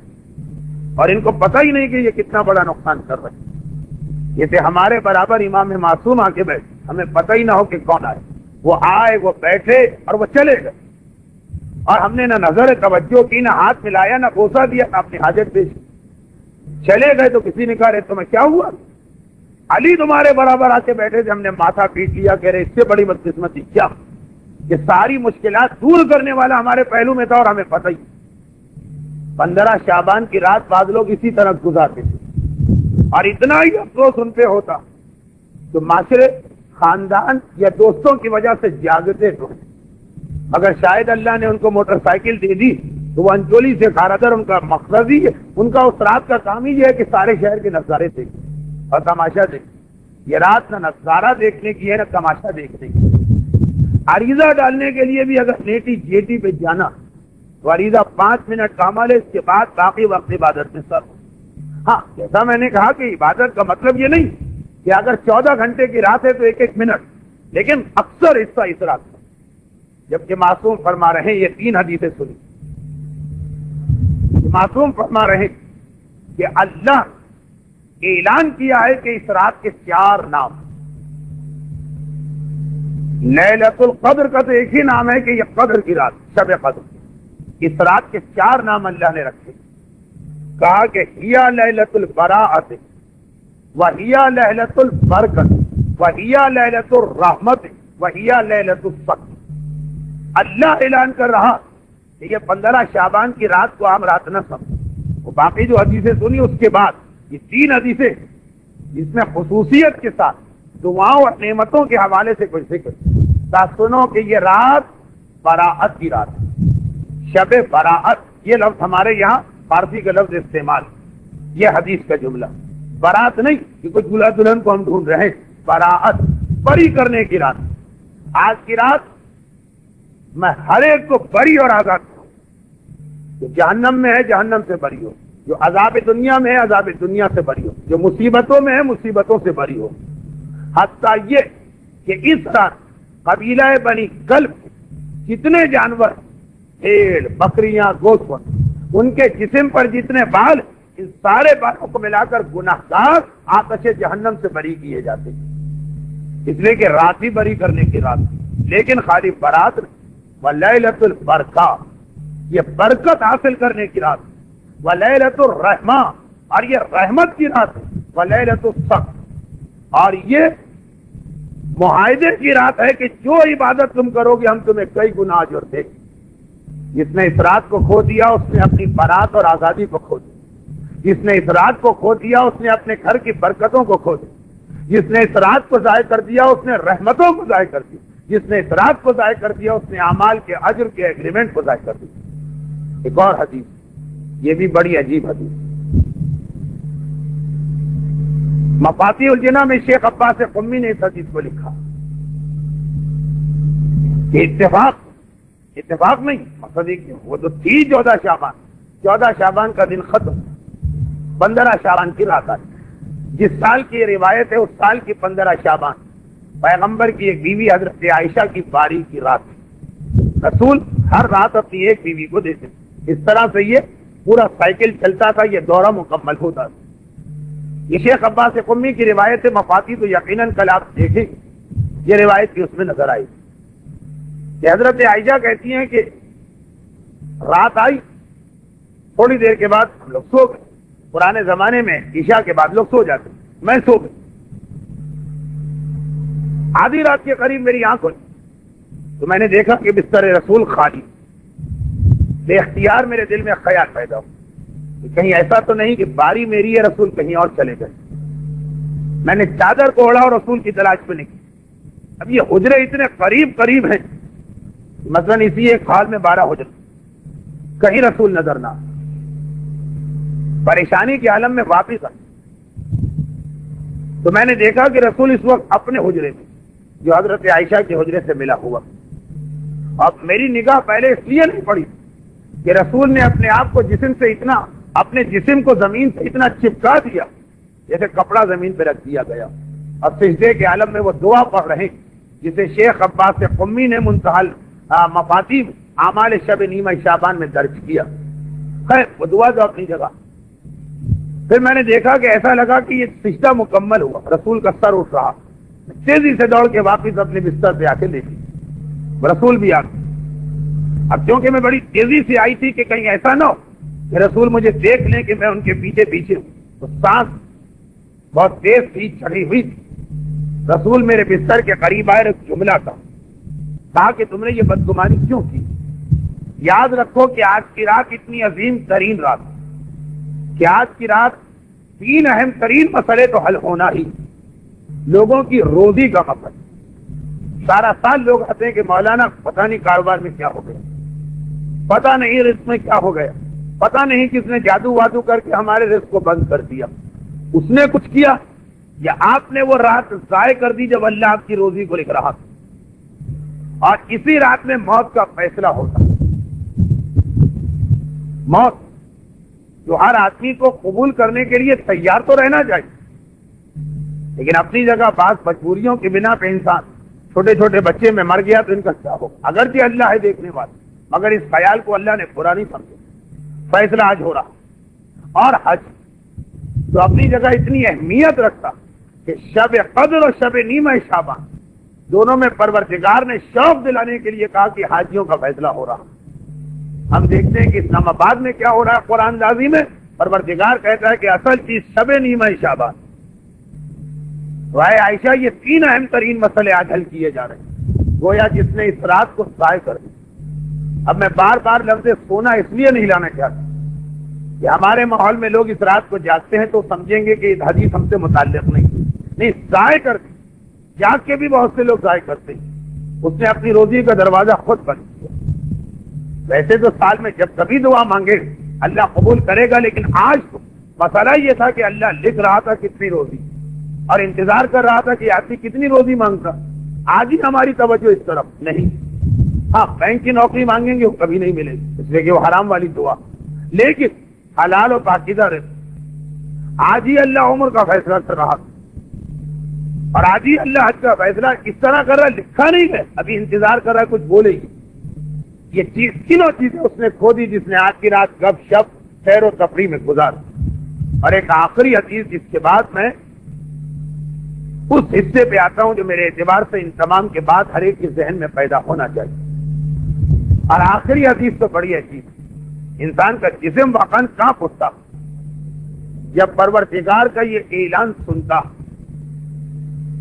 اور ان کو پتہ ہی نہیں کہ یہ کتنا بڑا نقصان کر رہے ہیں۔ جیسے ہمارے برابر امام معصوم آ کے بیٹھے، ہمیں پتہ ہی نہ ہو کہ کون آئے، وہ آئے، وہ بیٹھے اور وہ چلے گئے، اور ہم نے نہ نظر توجہ کی، نہ ہاتھ ملایا، نہ بوسہ دیا، نہ اپنی حاجت پیش کی، چلے گئے۔ تو کسی نے کہا رہے تمہیں کیا ہوا؟ علی تمہارے برابر آ کے بیٹھے تھے، ہم نے ماتھا پیٹ لیا، کہہ رہے اس سے بڑی بدقسمتی کیا کہ ساری مشکلات دور کرنے والا ہمارے پہلو میں تھا اور ہمیں پتہ ہی۔ 15 شعبان کی رات بعض لوگ اسی طرح گزارتے تھے، اور اتنا ہی افسوس ان پہ ہوتا تو معاشرے، خاندان یا دوستوں کی وجہ سے جاگتے تو ہیں۔ اگر شاید اللہ نے ان کو موٹر سائیکل دے دی تو وہ انچولی سے کھارادر ان کا مقصد ہی ہے، ان کا اس رات کا کام ہی یہ ہے کہ سارے شہر کے نظارے دیکھیں اور تماشا دیکھیں۔ یہ رات نہ نظارہ دیکھنے کی ہے نہ تماشا دیکھنے کی۔ عریضہ ڈالنے کے لیے بھی اگر نیٹی جیٹی پہ جانا تو عریضہ 5 منٹ کا عمل ہے، اس کے بعد باقی وقت عبادت میں سر۔ ہاں جیسا میں نے کہا کہ عبادت کا مطلب یہ نہیں کہ اگر 14 گھنٹے کی رات ہے تو ایک ایک منٹ، لیکن اکثر حصہ اس رات کا، جبکہ معصوم فرما رہے ہیں، یہ 3 حدیثیں سنی، معصوم فرما رہے ہیں کہ اللہ اعلان کیا ہے کہ اس رات کے 4 نام، لیلۃ القدر کا تو ایک ہی نام ہے کہ یہ قدر کی رات، شب قدر، اس رات کے 4 نام اللہ نے رکھے۔ کہا کہ ہیا لیلۃ البراءۃ وہیا لیلۃ البرکۃ وہیا لیلۃ الرحمت وہیا لیلۃ الصبر۔ اللہ اعلان کر رہا کہ یہ 15 شعبان کی رات کو عام رات نہ سمجھ۔ وہ باقی جو حدیثیں سنی اس کے بعد یہ 3 حدیثیں جس میں خصوصیت کے ساتھ دعاؤں اور نعمتوں کے حوالے سے کوئی ذکر، سنو کہ یہ رات براءت کی رات ہے، شب براءت، یہ لفظ ہمارے یہاں فارسی کا لفظ استعمال، یہ حدیث کا جملہ، برات نہیں کہ کوئی دلہا دلہن کو ہم ڈھونڈ رہے ہیں، براءت، بری کرنے کی رات۔ آج کی رات میں ہر ایک کو بری اور آزاد کروں، جو جہنم میں ہے جہنم سے بری ہو، جو عذاب دنیا میں ہے عذاب دنیا سے بری ہو، جو مصیبتوں میں ہے مصیبتوں سے بری ہو۔ حتیٰ یہ کہ اس رات قبیلہ بنی کلب جتنے جانور، بھیڑ، بکریاں، گوشت، ان کے جسم پر جتنے بال، ان سارے بالوں کو ملا کر گناہگار آتش جہنم سے بری کیے جاتے ہیں، اس لیے کہ رات ہی بری کرنے کی رات، لیکن خالی برات ولیلۃ البرکہ، یہ برکت حاصل کرنے کی رات، ولیلۃ الرحمہ، اور یہ رحمت کی رات، ولیلۃ الصبر، اور یہ معاہدے کی رات ہے کہ جو عبادت تم کرو گے ہم تمہیں کئی گنا اجر دیں گے۔ جس نے اس رات کو کھو دیا اس نے اپنی برات اور آزادی کو کھو دیا، جس نے اس رات کو کھو دیا اس نے اپنے گھر کی برکتوں کو کھو دیا، جس نے اس رات کو ضائع کر دیا اس نے رحمتوں کو ضائع کر دیا، جس نے اس رات کو ضائع کر دیا اس نے اعمال کے اجر کے ایگریمنٹ کو ضائع کر دیا۔ ایک اور حدیث، یہ بھی بڑی عجیب حدیث، مفاتیح الجنہ میں شیخ عباس قمی نے اس حدیث کو لکھا کہ اتفاق نہیں، مقصد کہ وہ تو تھی 14 شعبان، 14 شعبان کا دن ختم، 15 شعبان کی رات آئی، جس سال کی روایت ہے اس سال کی 15 شعبان پیغمبر کی ایک بیوی حضرت عائشہ کی باری کی رات، رسول ہر رات اپنی ایک بیوی کو دیتے، اس طرح سے یہ پورا سائیکل چلتا تھا، یہ دورہ مکمل ہوتا تھا۔ یہ شیخ عباس قمی کی روایت مفاتی تو یقیناً کل آپ دیکھیں، یہ روایت بھی اس میں نظر آئی کہ حضرت عائشہ کہتی ہیں کہ رات آئی، تھوڑی دیر کے بعد ہم لوگ سو گئے. پرانے زمانے میں عشاء کے بعد لوگ سو جاتے, میں سو گئی. آدھی رات کے قریب میری آنکھ کھلی تو میں نے دیکھا کہ بستر رسول خالی. بے اختیار میرے دل میں خیال پیدا ہو کہ کہیں ایسا تو نہیں کہ باری میری ہے, رسول کہیں اور چلے گئے. میں نے چادر کو اوڑھا اور رسول کی تلاش میں نکلی. اب یہ حجرے اتنے قریب قریب ہیں, مثلا اسی ایک ہال میں 12 حجرے, کہیں رسول نظر نہ. پریشانی کے عالم میں واپس آ تو میں نے دیکھا کہ رسول اس وقت اپنے حجرے میں جو حضرت عائشہ کے حجرے سے ملا ہوا. اب میری نگاہ پہلے اس لیے نہیں پڑی کہ رسول نے اپنے آپ کو جسم سے اتنا, اپنے جسم کو زمین سے اتنا چپکا دیا جیسے کپڑا زمین پہ رکھ دیا گیا. اب سجدے کے عالم میں وہ دعا پڑھ رہے ہیں جسے شیخ عباس قمی نے منتہل مفاتیح اعمال شب نیمہ شعبان میں درج کیا. خیر وہ دعا جو اپنی جگہ. پھر میں نے دیکھا کہ ایسا لگا کہ یہ سجدہ مکمل ہوا, رسول کا سر اٹھ رہا. تیزی سے دوڑ کے واپس اپنے بستر پہ آ کے دیکھی, رسول بھی آ گئے. اب کیونکہ میں بڑی تیزی سے آئی تھی کہ کہیں ایسا نہ ہو کہ رسول مجھے دیکھ لیں کہ میں ان کے پیچھے پیچھے ہوں, تو سانس بہت تیز تھی, چڑھی ہوئی تھی. رسول میرے بستر کے قریب آئے, ایک جملہ کہا کہ تم نے یہ بدگمانی کیوں کی؟ یاد رکھو کہ آج کی رات اتنی عظیم ترین رات کہ آج کی رات 3 اہم ترین مسئلے تو حل ہونا ہی. لوگوں کی روزی کا مسئلہ. سارا سال لوگ آتے ہیں کہ مولانا پتہ نہیں کاروبار میں کیا ہو گیا, پتہ نہیں رزق میں کیا ہو گیا, پتہ نہیں کس نے جادو وادو کر کے ہمارے رزق کو بند کر دیا. اس نے کچھ کیا یا آپ نے وہ رات ضائع کر دی جب اللہ آپ کی روزی کو لکھ رہا تھا. اور اسی رات میں موت کا فیصلہ ہوتا. موت جو ہر آدمی کو قبول کرنے کے لیے تیار تو رہنا چاہیے, لیکن اپنی جگہ بعض مجبوریوں کی بنا پہ انسان, چھوٹے چھوٹے بچے میں مر گیا تو ان کا کیا ہوگا؟ اگرچہ اللہ ہے دیکھنے والا, مگر اس خیال کو اللہ نے برا نہیں سمجھا. فیصلہ آج ہو رہا. اور حج جو اپنی جگہ اتنی اہمیت رکھتا کہ شب قدر اور شب نیمہ شعبان دونوں میں پروردگار نے شوق دلانے کے لیے کہا کہ حاجیوں کا فیصلہ ہو رہا. ہم دیکھتے ہیں کہ اسلام آباد میں کیا ہو رہا ہے. قرآن نازل میں پروردگار کہتا ہے کہ اصل چیز شب نیمہ شعبان. رائے عائشہ یہ 3 اہم ترین مسئلے آج حل کیے جا رہے ہیں, گویا جس نے اس رات کو ضائع کر دیا. اب میں بار بار لفظ سونا اس لیے نہیں لانا چاہتا کہ ہمارے ماحول میں لوگ اس رات کو جاگتے ہیں تو سمجھیں گے کہ حدیث ہم سے متعلق نہیں. ضائع کر دی. جاگ کے بھی بہت سے لوگ ضائع کرتے ہیں. اس نے اپنی روزی کا دروازہ خود بند کیا. ویسے تو سال میں جب کبھی دعا مانگے اللہ قبول کرے گا, لیکن آج تو مسئلہ یہ تھا کہ اللہ لکھ رہا تھا کتنی روزی اور انتظار کر رہا تھا کہ آدمی کتنی روزی مانگتا. آج ہی ہماری توجہ اس طرف نہیں. ہاں بینک کی نوکری مانگیں گے وہ کبھی نہیں ملے گی, اس لیے کہ وہ حرام والی دعا. لیکن حلال و پاکیزہ رزق آج ہی اللہ عمر کا فیصلہ کر رہا تھا, اور آج ہی اللہ حج کا فیصلہ اس طرح کر رہا, لکھا نہیں ہے, ابھی انتظار کر رہا ہے کچھ بولے گی. یہ چیز تینوں چیزیں اس نے کھو دی جس نے آج کی رات گپ شپ سیر و تفریح میں گزار. اور ایک آخری حدیث جس کے بعد میں اس حصے پہ آتا ہوں جو میرے اعتبار سے ان تمام کے بعد ہر ایک کے ذہن میں پیدا ہونا چاہیے. اور آخری حدیث تو بڑی عجیب. انسان کا جسم واقعا کانپ اٹھتا جب پروردگار کا یہ اعلان سنتا.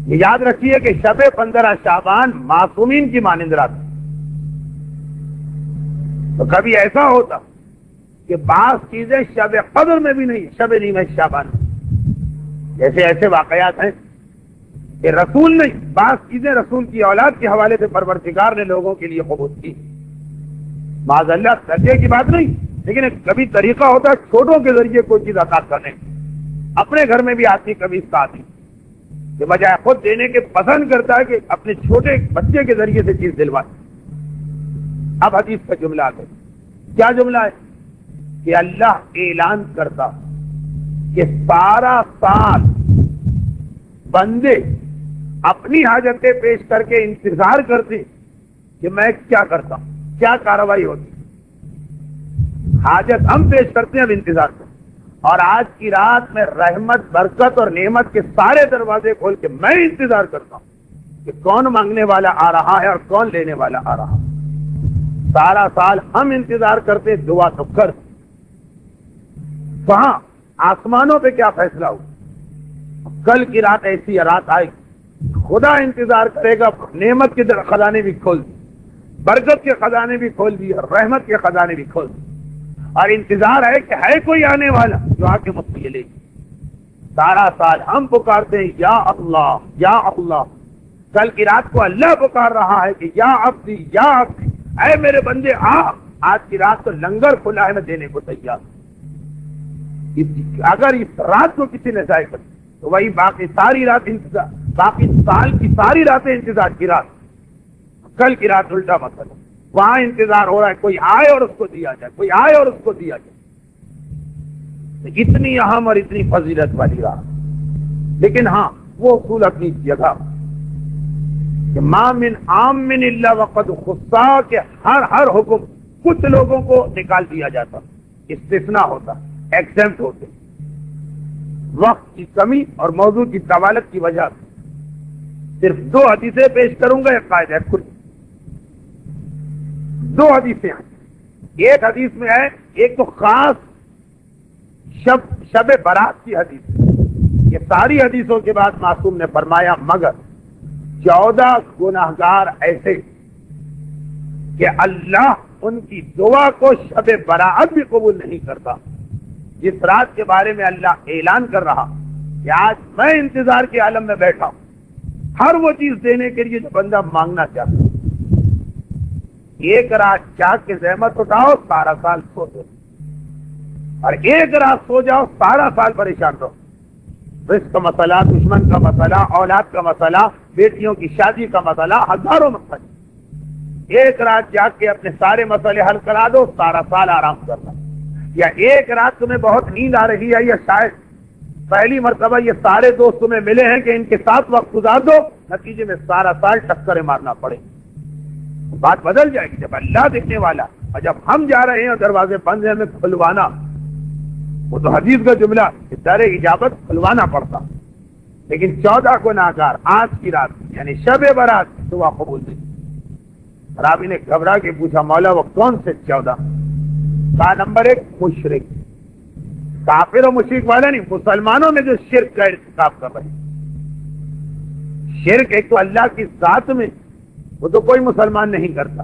یہ یاد رکھیے کہ شب 15 شعبان معصومین کی مانند رات. تو کبھی ایسا ہوتا کہ بعض چیزیں شب قدر میں بھی نہیں, شب نیمہ شعبان میں. جیسے ایسے واقعات ہیں کہ رسول نہیں, بعض چیزیں رسول کی اولاد کے حوالے سے پروردگار نے لوگوں کے لیے قبول کی. معاذ اللہ درجے کی بات نہیں, لیکن ایک کبھی طریقہ ہوتا ہے چھوٹوں کے ذریعے کوئی چیز عطا کرنے. اپنے گھر میں بھی آتی کبھی اس کا آتی کہ بجائے خود دینے کے پسند کرتا ہے کہ اپنے چھوٹے بچے کے ذریعے سے چیز دلوائے. اب حدیث کا جملہ آ گیا. کیا جملہ ہے کہ اللہ اعلان کرتا کہ سارا سال بندے اپنی حاجتیں پیش کر کے انتظار کرتے کہ میں کیا کرتا ہوں, کیا کارروائی ہوتی. حاجت ہم پیش کرتے ہیں, اب انتظار کرتے. اور آج کی رات میں رحمت برکت اور نعمت کے سارے دروازے کھول کے میں انتظار کرتا ہوں کہ کون مانگنے والا آ رہا ہے اور کون لینے والا آ رہا ہے. سارا سال ہم انتظار کرتے, دعا تو کر, وہاں آسمانوں پہ کیا فیصلہ ہو. کل کی رات ایسی رات آئے خدا انتظار کرے گا, نعمت کے خزانے بھی کھول دی, برکت کے خزانے بھی کھول دی, اور رحمت کے خزانے بھی کھول دی, اور انتظار ہے کہ ہے کوئی آنے والا جو آ کے مفت لے گی. سارا سال ہم پکارتے ہیں یا اللہ یا اللہ, کل کی رات کو اللہ پکار رہا ہے کہ یا عبدی یا عبدی, اے میرے بندے آ, آج کی رات تو لنگر کھلا ہے, میں دینے کو تیار. اگر اس رات کو کسی نے ضائع کر تو وہی باقی ساری رات انتظار, باقی سال کی ساری راتیں انتظار کی رات. کل کی رات الٹا مسئلہ, وہاں انتظار ہو رہا ہے کوئی آئے اور اس کو دیا جائے, کوئی آئے اور اس کو دیا جائے. اتنی اہم اور اتنی فضیلت والی رات. لیکن ہاں وہ اصول اپنی جگہ کہ ما من عام الا وقد خصا, کے ہر حکم کچھ لوگوں کو نکال دیا جاتا, استثناء ہوتا, ایکسمپٹ ہوتے. وقت کی کمی اور موضوع کی طوالت کی وجہ سے صرف 2 حدیثیں پیش کروں گا. ایک قاعدہ ہے, 2 حدیثیں ہیں. ایک حدیث میں ہے, ایک تو خاص شب برات کی حدیث. یہ ساری حدیثوں کے بعد معصوم نے فرمایا مگر 14 گناہگار ایسے کہ اللہ ان کی دعا کو شب برات بھی قبول نہیں کرتا. جس رات کے بارے میں اللہ اعلان کر رہا کہ آج میں انتظار کے عالم میں بیٹھا ہوں, ہر وہ چیز دینے کے لیے جو بندہ مانگنا چاہتا ہے. ایک رات جاگ کے زحمت اٹھاؤ, سارا سال سو دو, اور ایک رات سو جاؤ, سارا سال پریشان رہو. رزق کا مسئلہ, دشمن کا مسئلہ, اولاد کا مسئلہ, بیٹیوں کی شادی کا مسئلہ, ہزاروں مسئلے. ایک رات جاگ کے اپنے سارے مسئلے حل کرا دو, سارا سال آرام کرنا. یا ایک رات تمہیں بہت نیند آ رہی ہے, یا شاید پہلی مرتبہ یہ سارے دوست تمہیں ملے ہیں کہ ان کے ساتھ وقت گزار دو, نتیجے میں سارا سال ٹکریں مارنا پڑے. بات بدل جائے گی جب اللہ دیکھنے والا, اور جب ہم جا رہے ہیں اور دروازے بند ہیں, ہمیں کھلوانا, وہ تو حدیث کا جملہ در اجابت کھلوانا پڑتا. لیکن 14 گناہگار آج کی رات یعنی شب برات دعا قبول نہیں. رابی نے گھبرا کے پوچھا مولا وہ کون سے 14؟ کہا نمبر 1 مشرک. کافر و مشرک والا نہیں, مسلمانوں میں جو شرک کا ارتکاب کر رہے ہیں. شرک ایک تو اللہ کی ذات میں, وہ تو کوئی مسلمان نہیں کرتا,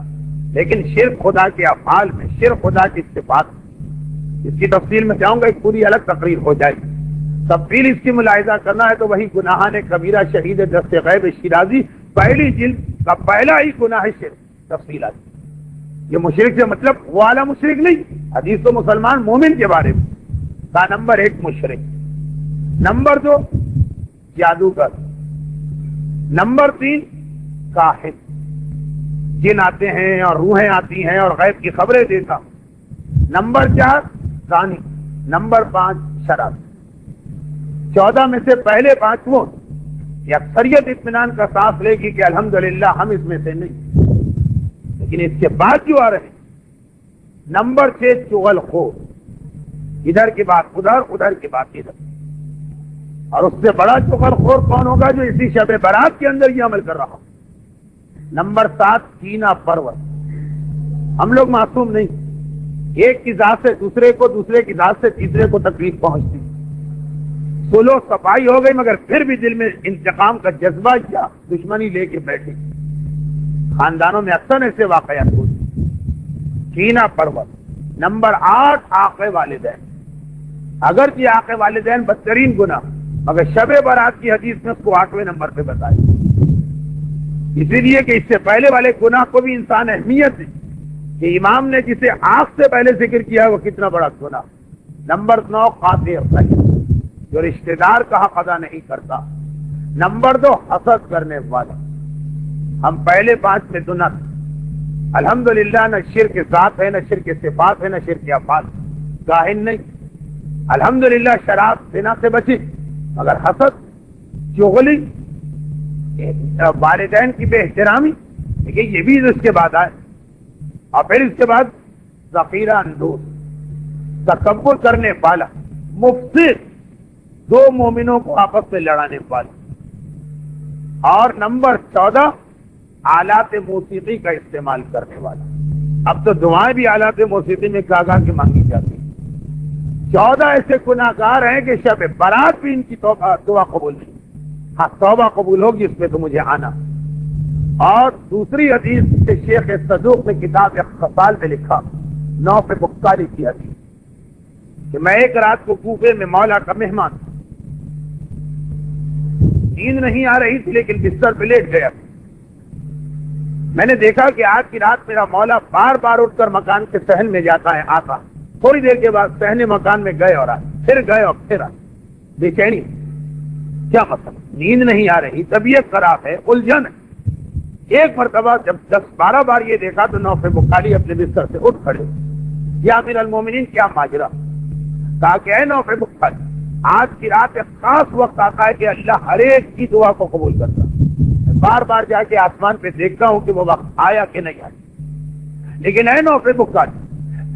لیکن شرک خدا کے افعال میں, شرک خدا کی صفات میں. اس کی تفصیل میں جاؤں گا, ایک پوری الگ تقریر ہو جائے گی. تفصیل اس کی ملاحظہ کرنا ہے تو وہی گناہان کبیرہ شہید دست غیب شیرازی پہلی جلد کا پہلا ہی گناہ شرک تفصیل آتی. یہ مشرک سے مطلب وہ والا مشرک نہیں, حدیث تو مسلمان مومن کے بارے میں. کا نمبر 1 مشرک, نمبر 2 جادوگر, نمبر 3 کاہن, جن آتے ہیں اور روحیں آتی ہیں اور غیب کی خبریں دیتا, نمبر 4 زانی, نمبر 5 شراب. 14 میں سے پہلے 5 وہ, یہ اکثریت اطمینان کا سانس لے گی کہ الحمدللہ ہم اس میں سے نہیں. لیکن اس کے بعد جو آ رہے ہیں, نمبر 6 چغل خور, ادھر کی بات ادھر, ادھر کی بات ادھر. اور اس سے بڑا چغل خور کون ہوگا جو اسی شب برات کے اندر یہ عمل کر رہا ہو. نمبر 7 کینہ پرور. ہم لوگ معصوم نہیں, ایک کی ذات سے دوسرے کو, دوسرے کی ذات سے تیسرے کو تکلیف پہنچتی. سلو صفائی ہو گئی مگر پھر بھی دل میں انتقام کا جذبہ یا دشمنی لے کے بیٹھے. خاندانوں میں اکثر ایسے واقعات ہوتے. کینہ پرور. نمبر 8 عاق والدین. اگرچہ عاق والدین بدترین گناہ, مگر شب برات کی حدیث میں اس کو 8ویں نمبر پہ بتایا, اسی لیے کہ اس سے پہلے والے گناہ کو بھی انسان اہمیت دی کہ امام نے جسے آنکھ سے پہلے ذکر کیا ہے وہ کتنا بڑا گناہ. نمبر 9 قاطع رحم, جو رشتہ دار کا حق ادا نہیں کرتا. نمبر 2 حسد کرنے والا. ہم پہلے 5 میں تو نہ, الحمدللہ نہ شرک ذات ہے, نہ شرک صفات ہے, نہ شرک افعال. کاہن نہیں, الحمدللہ شراب زنا سے بچی, مگر حسد, چغلی, والدین کی بے احترامی, لیکن یہ بھی اس کے بعد آئے. اور پھر اس کے بعد ذخیرہ اندوز, تکبر کرنے والا, مفسد, 2 مومنوں کو آپس میں لڑانے والا. اور نمبر 14 آلات موسیقی کا استعمال کرنے والا. اب تو دعائیں بھی آلات موسیقی میں گا گا کے مانگی جاتی ہیں. 14 ایسے گناہگار ہیں کہ شب برات بھی ان کی دعا قبول نہیں. ہاں توبہ قبول ہوگی اس میں تو مجھے آنا. اور دوسری حدیث سے شیخ صدوق نے کتاب خصال میں لکھا، نوف بخاری کی حدیث، کہ میں ایک رات کو کوفے میں مولا کا مہمان، نیند نہیں آ رہی تھی لیکن بستر پہ لیٹ گیا. میں نے دیکھا کہ آج کی رات میرا مولا بار بار اٹھ کر مکان کے صحن میں جاتا ہے، آتا، تھوڑی دیر کے بعد صحن مکان میں گئے اور آئے، پھر گئے اور پھر آئے. بے چینی، کیا مطلب؟ نیند نہیں آ رہی، طبیعت خراب ہے، الجھن ہے. ایک مرتبہ جب 10-12 بار یہ دیکھا تو نوف بخاری اپنے بستر سے اٹھ کھڑے، یا امیر المومنین کیا ماجرا؟ کہا کہ اے نوف بخاری، آج کی رات ایک خاص وقت آتا ہے کہ اللہ ہر ایک کی دعا کو قبول کرتا ہے. بار بار جا کے آسمان پہ دیکھتا ہوں کہ وہ وقت آیا کہ نہیں آیا. لیکن اے نوف بخاری،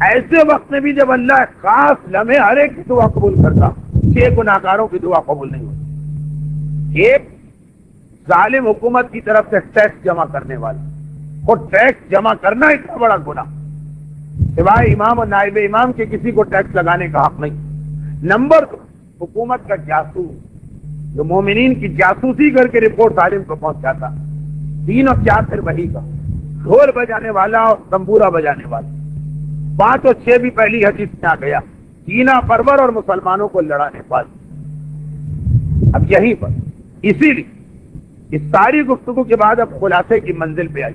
ایسے وقت میں بھی جب اللہ خاص لمحے ہر ایک کی دعا قبول کرتا، 6 گناہگاروں کی دعا قبول نہیں ہوتی. ایک ظالم حکومت کی طرف سے ٹیکس جمع کرنے والا، اور ٹیکس جمع کرنا اتنا بڑا گناہ، سوائے امام اور نائب امام کے کسی کو ٹیکس لگانے کا حق نہیں. نمبر 2، حکومت کا جاسوس جو مومنین کی جاسوسی کر کے رپورٹ ظالم کو پہنچاتا. 3 اور 4 پھر وہی کا ڈھول بجانے والا اور تمبورا بجانے والا. 5 اور 6 بھی پہلی حدیث میں آ گیا، کینہ پرور اور مسلمانوں کو لڑانے والے. اب یہیں پر اسی لیے اس ساری گفتگو کے بعد اب خلاصے کی منزل پہ آئی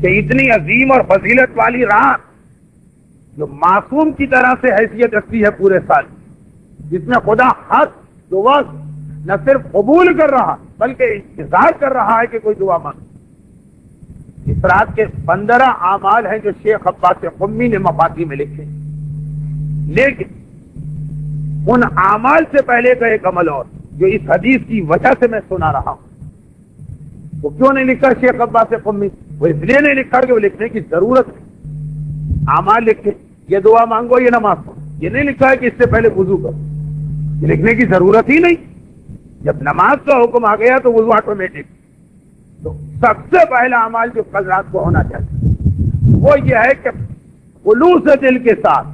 کہ اتنی عظیم اور فضیلت والی رات جو معصوم کی طرح سے حیثیت رکھتی ہے پورے سال، جس میں خدا ہر دعا نہ صرف قبول کر رہا بلکہ انتظار کر رہا ہے کہ کوئی دعا مانگے. اس رات کے 15 اعمال ہیں جو شیخ عباس قمی نے مفاتی میں لکھے، لیکن ان اعمال سے پہلے کا ایک عمل اور جو اس حدیث کی وجہ سے میں سنا رہا ہوں، وہ کیوں نہیں لکھا شیخ عباس قمی؟ وہ اس لیے نہیں لکھا کہ وہ لکھنے کی ضرورت ہے. اعمال لکھے، یہ دعا مانگو، یہ نماز پڑھو، یہ نہیں لکھا ہے کہ اس سے پہلے وضو کرو، یہ لکھنے کی ضرورت ہی نہیں. جب نماز کا حکم آ گیا تو وضو آٹومیٹک. تو سب سے پہلا عمل جو کل رات کو ہونا چاہیے وہ یہ ہے کہ خلوص دل کے ساتھ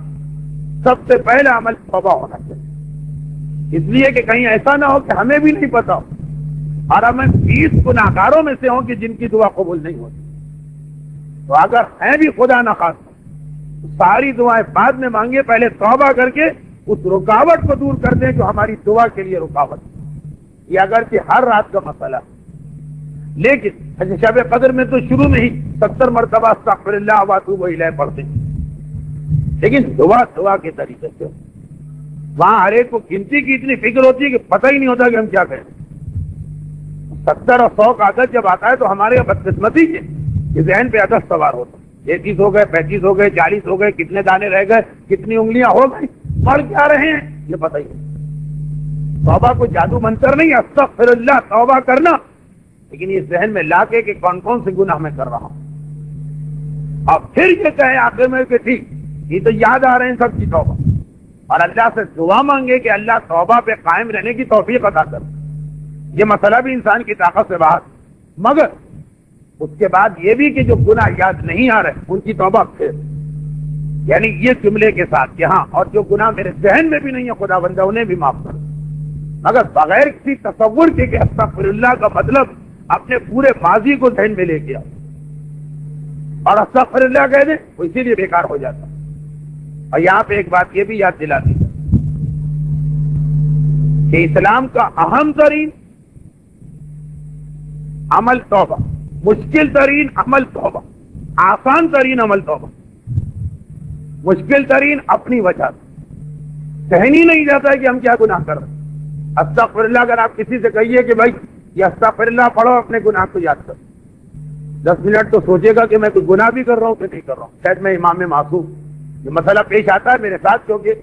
سب سے پہلا عمل توبہ ہونا چاہیے. اس لیے کہ کہیں ایسا نہ ہو کہ ہمیں بھی نہیں پتا ہو اور ہمیں 20 گناہگاروں میں سے ہوں کہ جن کی دعا قبول نہیں ہوتی. تو اگر ہیں بھی خدا نخواستہ تو ساری دعائیں بعد میں مانگے، پہلے توبہ کر کے اس رکاوٹ کو دور کر دیں جو ہماری دعا کے لیے رکاوٹ ہے. یہ اگرچہ ہر رات کا مسئلہ، لیکن شب قدر میں تو شروع میں ہی 70 مرتبہ استغفر اللہ واتوب الیہ پڑھتے ہیں، لیکن دعا کے طریقے سے. وہاں ہر ایک کو گنتی کی اتنی فکر ہوتی ہے کہ پتہ ہی نہیں ہوتا کہ ہم کیا کریں. 70 اور 100 کا عدد جب آتا ہے تو ہمارے بدقسمتی کے ذہن پہ عدد سوار ہوتا ہے. 33 ہو گئے، 35 ہو گئے، 40 ہو گئے، کتنے دانے رہ گئے، کتنی انگلیاں ہو گئی، مر کیا رہے ہیں یہ پتہ ہی نہیں. توبہ کو جادو منتر نہیں، استغفر اللہ توبہ کرنا، لیکن یہ ذہن میں لا کے کہ کون کون سے گناہ میں کر رہا ہوں. اور پھر یہ کہے آخر میں کہ ٹھیک یہ تو یاد آ رہے ہیں سب کی توبہ، اور اللہ سے دعا مانگے کہ اللہ توبہ پہ قائم رہنے کی توفیق عطا کر. یہ مسئلہ بھی انسان کی طاقت سے باہر. مگر اس کے بعد یہ بھی کہ جو گناہ یاد نہیں آ رہے ان کی توبہ پھر، یعنی یہ جملے کے ساتھ کہ ہاں اور جو گناہ میرے ذہن میں بھی نہیں ہے خدا بندہ انہیں بھی معاف کر، مگر بغیر کسی تصور کے کہ استغفر اللہ کا مطلب اپنے پورے ماضی کو ذہن میں لے کے آؤ اور استغفر اللہ کہہ دیں، وہ اسی لیے بیکار ہو جاتا. اور یہاں پہ ایک بات یہ بھی یاد دلاتی ہے کہ اسلام کا اہم ترین عمل توبہ، مشکل ترین عمل توبہ، آسان ترین عمل توبہ. مشکل ترین اپنی وجہ سے کہیں ہی نہیں جاتا ہے کہ ہم کیا گناہ کر رہے ہیں. استغفر اللہ اگر آپ کسی سے کہیے کہ بھائی یہ استغفر اللہ پڑھو اپنے گناہ کو یاد کرو، 10 منٹ تو سوچے گا کہ میں کوئی گناہ بھی کر رہا ہوں کہ نہیں کر رہا ہوں. شاید میں امام معصوم. یہ مسئلہ پیش آتا ہے میرے ساتھ کیونکہ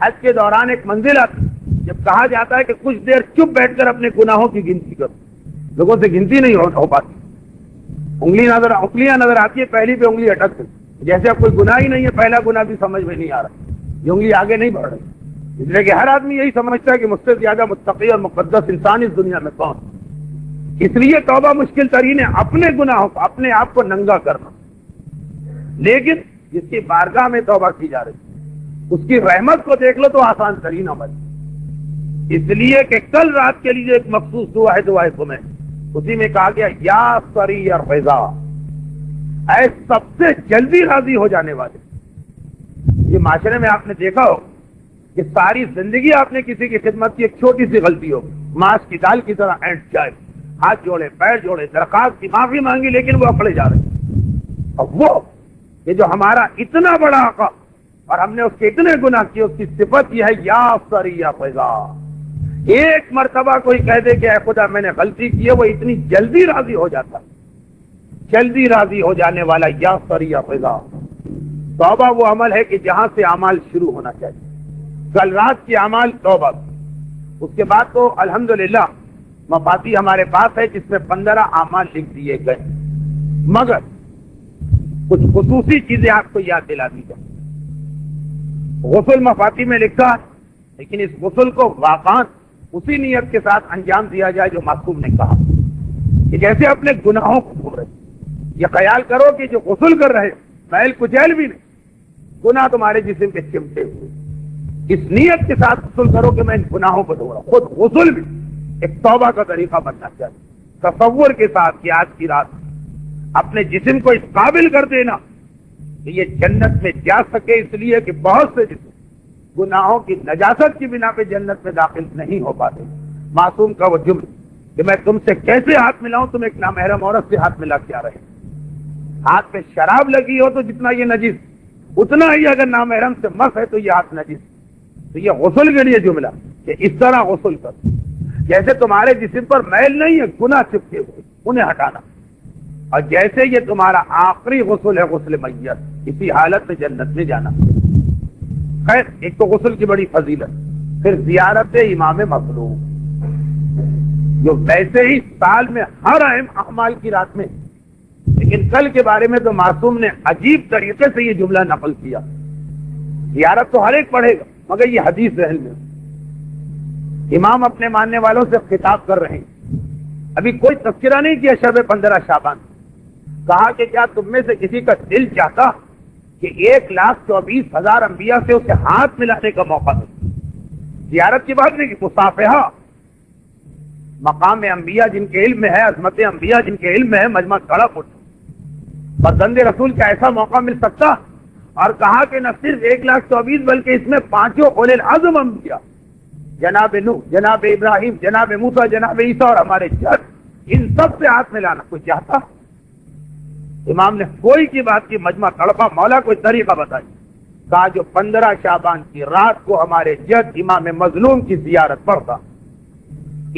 حج کے دوران ایک منزل آتی جب کہا جاتا ہے کہ کچھ دیر چپ بیٹھ کر اپنے گناہوں کی گنتی کرو. لوگوں سے گنتی نہیں ہو پاتی، انگلیاں نظر آتی ہے، پہلی پہ انگلی اٹک گئی، جیسے اب کوئی گناہ ہی نہیں ہے، پہلا گناہ بھی سمجھ میں نہیں آ رہا، یہ انگلی آگے نہیں بڑھ رہی. اس لیے کہ ہر آدمی یہی سمجھتا ہے کہ مجھ سے زیادہ متقی اور مقدس انسان اس دنیا میں کون. اس لیے توبہ مشکل ترین ہے اپنے گناہوں کو، اپنے آپ کو ننگا کرنا. لیکن جس کی بارگاہ میں توبہ کی جا رہی اس کی رحمت کو دیکھ لو تو آسان ترین عمل، اس لیے کہ کل رات کے لیے ایک مخصوص دعا ہے، دعائے قمیر، اسی میں کہا گیا یا سریع الرضا، اے سب سے جلدی راضی ہو جانے والے۔ یہ معاشرے میں آپ نے دیکھا ہو کہ ساری زندگی آپ نے کسی کی خدمت کی، ایک چھوٹی سی غلطی ہو، ماس کی دال کی طرح اینٹ جائے، ہاتھ جوڑے، پیر جوڑے، درخواست کی معافی مانگی، لیکن وہ اکڑے جا رہے ہیں۔ اور وہ کہ جو ہمارا اتنا بڑا آقا اور ہم نے اس کے اتنے گناہ کیے، اس کی صفت یہ ہے یا سریع الرضا، ایک مرتبہ کوئی کہہ دے کہ اے خدا میں نے غلطی کی ہے، وہ اتنی جلدی راضی ہو جاتا، جلدی راضی ہو جانے والا یا سریع الرضا۔ توبہ وہ عمل ہے کہ جہاں سے اعمال شروع ہونا چاہیے، کل رات کی اعمال توبہ، اس کے بعد تو الحمدللہ مفاتی ہمارے پاس ہے جس میں 15 اعمال لکھ دیے گئے، مگر کچھ خصوصی چیزیں آپ کو یاد دلا دی جائیں۔ غسل مفاتی میں لکھا، لیکن اس غسل کو واقعاً اسی نیت کے ساتھ انجام دیا جائے جو معصوم نے کہا، کہ جیسے اپنے گناہوں کو دھو رہے، یہ خیال کرو کہ جو غسل کر رہے محل کچیل بھی نہیں، گناہ تمہارے جسم پہ چمٹے ہوئے، اس نیت کے ساتھ غسل کرو کہ میں ان گناہوں کو دھو رہا ہوں۔ خود غسل بھی ایک توبہ کا طریقہ بننا چاہیے، تصور کے ساتھ کہ آج کی رات اپنے جسم کو اس قابل کر دینا کہ یہ جنت میں جا سکے، اس لیے کہ بہت سے جسم گناہوں کی نجاست کی بنا پہ جنت میں داخل نہیں ہو پاتے۔ معصوم کا وہ جملہ کہ میں تم سے کیسے ہاتھ ملاؤں، تم ایک نامحرم عورت سے ہاتھ ملا کے آ رہے، ہاتھ پہ شراب لگی ہو تو جتنا یہ نجس، اتنا ہی اگر نامحرم سے مس ہے تو یہ ہاتھ نجس۔ تو یہ غسل کے لیے جملہ کہ اس طرح غسل کر، جیسے تمہارے جسم پر میل نہیں ہے، گناہ چپکے ہوئے انہیں ہٹانا، اور جیسے یہ تمہارا آخری غسل ہے غسل میت، اسی حالت میں جنت میں جانا۔ خیر، ایک تو غسل کی بڑی فضیلت، پھر زیارت امام مظلوم، جو ویسے ہی سال میں ہر اہم اعمال کی رات میں، لیکن کل کے بارے میں تو معصوم نے عجیب طریقے سے یہ جملہ نقل کیا۔ زیارت تو ہر ایک پڑھے گا، مگر یہ حدیث ذہن میں، امام اپنے ماننے والوں سے خطاب کر رہے ہیں، ابھی کوئی تذکرہ نہیں کیا شب 15 شعبان، کہا کہ کیا تم میں سے کسی کا دل چاہتا کہ 1,24,000 انبیاء سے اسے ہاتھ ملانے کا موقع دے؟ زیارت کی بات نہیں کہ مصافحہ، مقام انبیاء جن کے علم میں ہے، عظمت انبیاء جن کے علم میں ہے، مجمع کھڑا پڑتا، بسند رسول کا ایسا موقع مل سکتا؟ اور کہا کہ نہ صرف 1,24,000 بلکہ اس میں 5 اولے العزم انبیاء، جناب نوح، جناب ابراہیم، جناب موسیٰ، جناب عیسیٰ اور ہمارے جد، ان سب سے ہاتھ ملانا کوئی چاہتا؟ امام نے کوئی کی بات کی، مجمع تڑپا، مولا کوئی طریقہ بتائی، کہا جو 15 شعبان کی رات کو ہمارے جد امام مظلوم کی زیارت پڑتا،